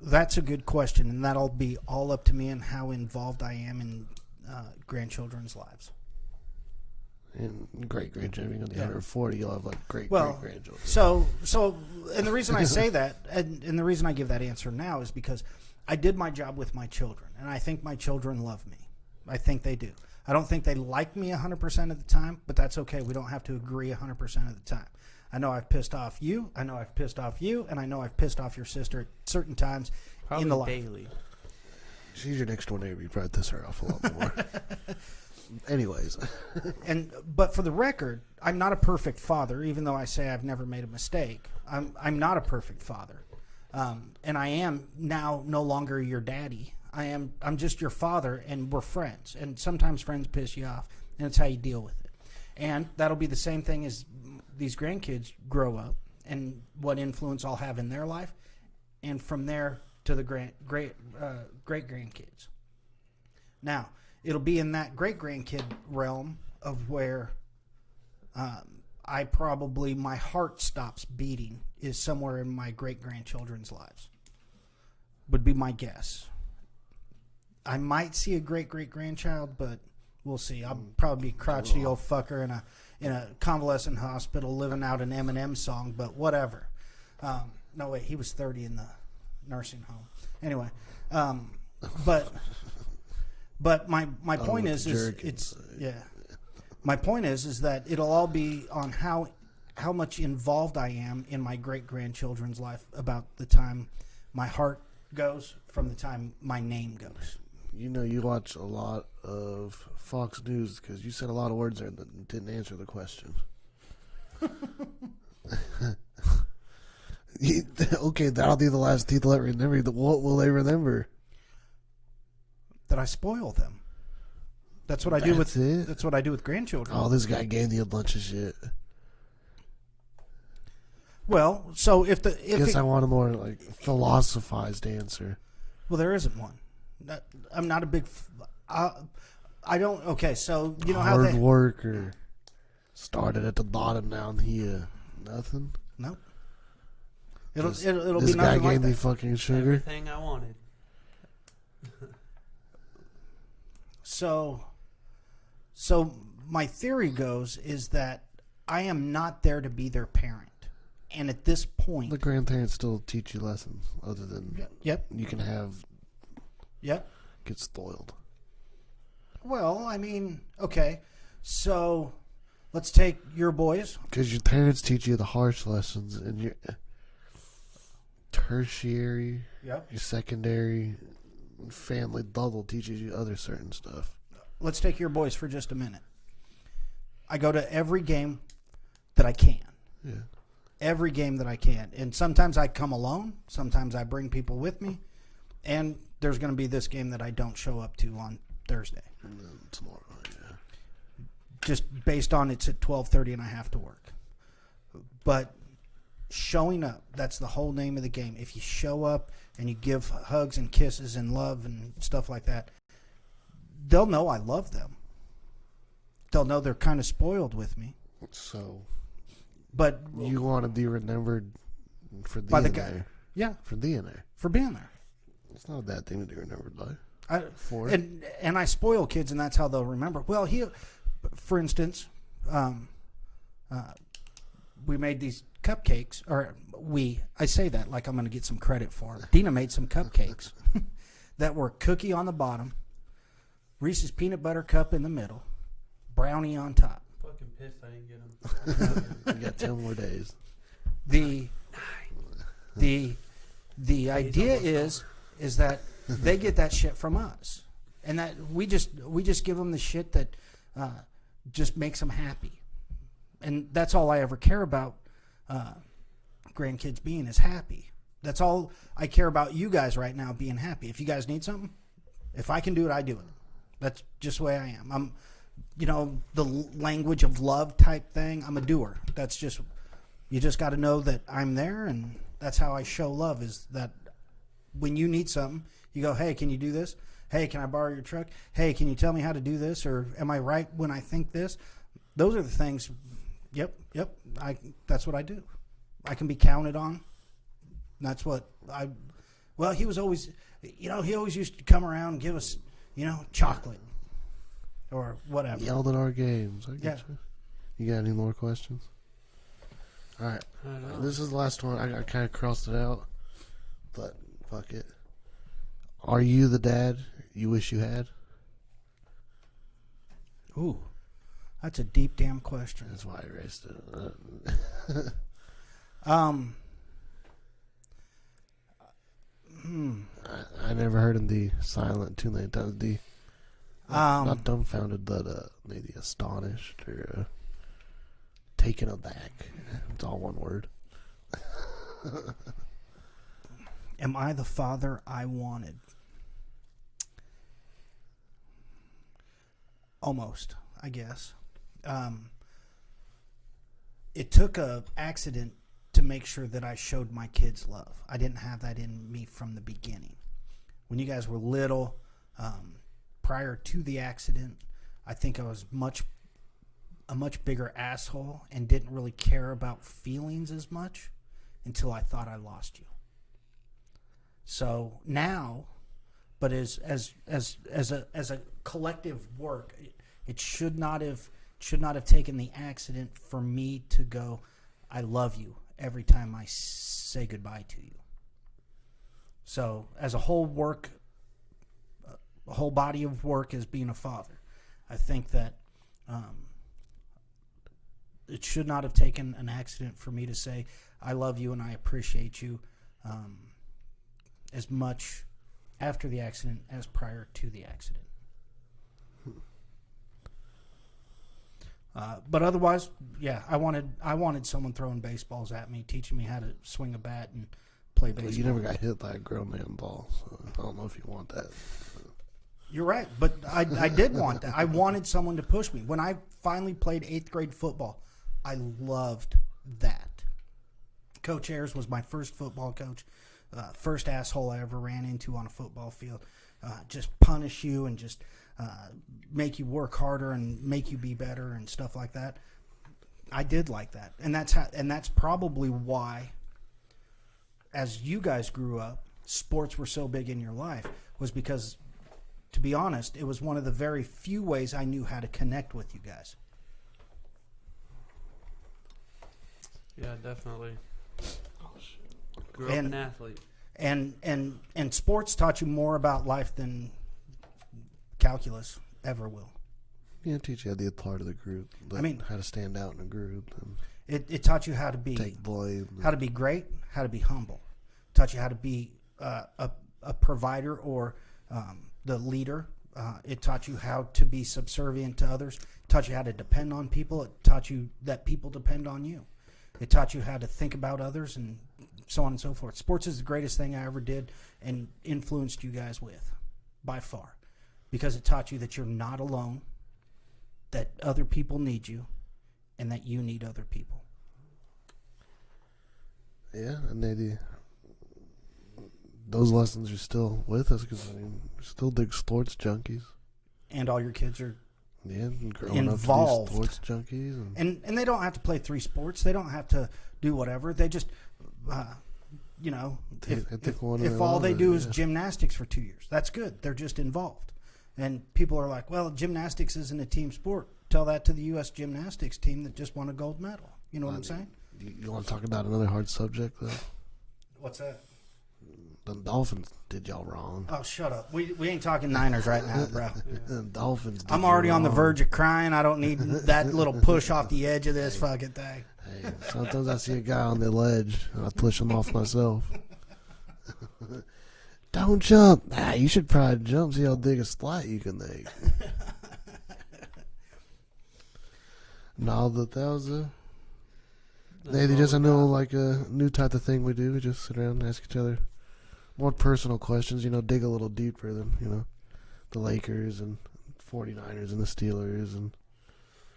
That's a good question, and that'll be all up to me and how involved I am in grandchildren's lives. And great-grandchildren, you'll be 140, you'll have like great-great-grandchildren. So, and the reason I say that, and the reason I give that answer now is because I did my job with my children, and I think my children love me. I think they do. I don't think they like me 100% of the time, but that's okay. We don't have to agree 100% of the time. I know I've pissed off you. I know I've pissed off you, and I know I've pissed off your sister at certain times Probably in the life. daily. She's your next door neighbor. You probably piss her off a lot more. Anyways. But for the record, I'm not a perfect father, even though I say I've never made a mistake. I'm not a perfect father. And I am now no longer your daddy. I'm just your father, and we're friends. And sometimes friends piss you off, and it's how you deal with it. And that'll be the same thing as these grandkids grow up and what influence I'll have in their life, and from there to the great grandkids. Now, it'll be in that great grandkid realm of where my heart stops beating is somewhere in my great grandchildren's lives. Would be my guess. I might see a great grandchild, but we'll see. I'll probably be crotchety old fucker in a convalescent hospital living out an Eminem song, but whatever. No, wait, he was 30 in the nursing home. Anyway, but my point is it's yeah. My point is that it'll all be on how much involved I am in my great grandchildren's life about the time my heart goes from the time my name goes. You watch a lot of Fox News because you said a lot of words there that didn't answer the question. Okay, that'll be the last people that remember. What will they remember? That I spoil them. That's what I do with it? That's what I do with grandchildren. Oh, this guy gave me a bunch of shit. Well, so I want a more like philosophized answer. Well, there isn't one. I'm not a big. I don't. Okay, so you know hard worker started at the bottom down here. Nothing. No. It'll This be guy nothing like gave me that. fucking sugar. Everything I wanted. So my theory goes is that I am not there to be their parent, and at this point, The grandparents still teach you lessons other than yep, you can have yep. get spoiled. Well, I mean, okay, so let's take your boys. Because your parents teach you the harsh lessons, and your tertiary, Yep. your secondary family level teaches you other certain stuff. Let's take your boys for just a minute. I go to every game that I can. Yeah. Every game that I can. And sometimes I come alone. Sometimes I bring people with me. And there's going to be this game that I don't show up to on Thursday. And then tomorrow, yeah. Just based on it's at 12:30 and I have to work. But showing up, that's the whole name of the game. If you show up and you give hugs and kisses and love and stuff like that, they'll know I love them. They'll know they're kind of spoiled with me. So, but you want to be remembered for by the being guy, there. yeah, For being there. for being there. It's not a bad thing to be remembered by. For And I spoil kids, and that's how they'll remember. Well, for instance, we made these cupcakes, I say that like I'm going to get some credit for it. Dina made some cupcakes that were cookie on the bottom, Reese's peanut butter cup in the middle, brownie on top. Fucking pissed I didn't get them. You got 10 more days. The idea is that they get that shit from us, and that we just give them the shit that just makes them happy, and that's all I ever care about. Grandkids being is happy. That's all I care about. You guys right now being happy. If you guys need something, if I can do it, I do it. That's just the way I am. I'm, the language of love type thing. I'm a doer. That's just, you just got to know that I'm there, and that's how I show love. Is that when you need something, you go, hey, can you do this? Hey, can I borrow your truck? Hey, can you tell me how to do this? Or am I right when I think this? Those are the things. Yep. That's what I do. I can be counted on. That's what he was always, he always used to come around and give us, chocolate or whatever. Yelled at our games. I get you. You got any more questions? All right. This is the last one. I kind of crossed it out, but fuck it. Are you the dad you wish you had? Ooh, that's a deep damn question. That's why I erased it. I never heard him the silent too many times. Not dumbfounded, but maybe astonished or taken aback. It's all one word. Am I the father I wanted? Almost, I guess. It took an accident to make sure that I showed my kids love. I didn't have that in me from the beginning. When you guys were little, prior to the accident, I think I was a much bigger asshole and didn't really care about feelings as much until I thought I lost you. So now, but as a collective work, it should not have taken the accident for me to go, I love you every time I say goodbye to you. So as a whole body of work as being a father, I think that it should not have taken an accident for me to say, I love you and I appreciate you as much after the accident as prior to the accident. But otherwise, yeah, I wanted someone throwing baseballs at me, teaching me how to swing a bat and play baseball. You never got hit by a grown man ball, so I don't know if you want that. You're right, but I did want that. I wanted someone to push me. When I finally played 8th grade football, I loved that. Coach Ayers was my first football coach, first asshole I ever ran into on a football field. Just punish you and just make you work harder and make you be better and stuff like that. I did like that, and that's probably why, as you guys grew up, sports were so big in your life, was because, to be honest, it was one of the very few ways I knew how to connect with you guys. Yeah, definitely. Grew up an athlete. And sports taught you more about life than calculus ever will. Yeah, teach you how to be a part of the group. I mean, how to stand out in a group. And it taught you how to be take blame. how to be great, how to be humble. It taught you how to be a provider or the leader. It taught you how to be subservient to others. It taught you how to depend on people. It taught you that people depend on you. It taught you how to think about others and so on and so forth. Sports is the greatest thing I ever did and influenced you guys with, by far, because it taught you that you're not alone, that other people need you, and that you need other people. Yeah, and those lessons are still with us because we're still big sports junkies. And all your kids are growing involved. Up to be sports junkies. And they don't have to play 3 sports. They don't have to do whatever. They just, if all they do is gymnastics for 2 years, that's good. They're just involved. And people are like, well, gymnastics isn't a team sport. Tell that to the U.S. gymnastics team that just won a gold medal. You know what I'm saying? You want to talk about another hard subject, though? What's that? The Dolphins did y'all wrong. Oh, shut up. We ain't talking Niners right now, bro. The Dolphins did I'm already on the wrong. verge of crying. I don't need that little push off the edge of this fucking thing. Hey, sometimes I see a guy on the ledge, and I push him off myself. Don't jump. Nah, you should probably jump, see how big a splat you can make. No, that was maybe just a new type of thing we do. We just sit around and ask each other more personal questions, dig a little deeper than, the Lakers and 49ers and the Steelers.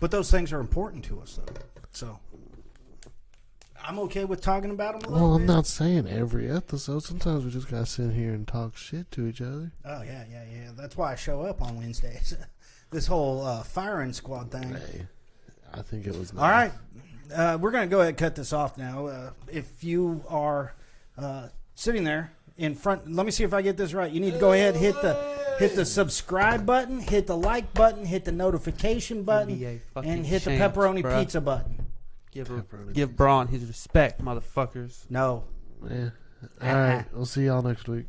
But those things are important to us, though. So I'm okay with talking about them a little bit. I'm not saying every episode. Sometimes we just got to sit here and talk shit to each other. Oh, yeah. That's why I show up on Wednesdays. This whole firing squad thing. Hey, I think it was nice. All right. We're going to go ahead and cut this off now. If you are sitting there in front, let me see if I get this right. You need to go ahead and hit the subscribe button, hit the like button, hit the notification button, and hit the pepperoni pizza button. Give Braun his respect, motherfuckers. No. Yeah. All right. We'll see y'all next week.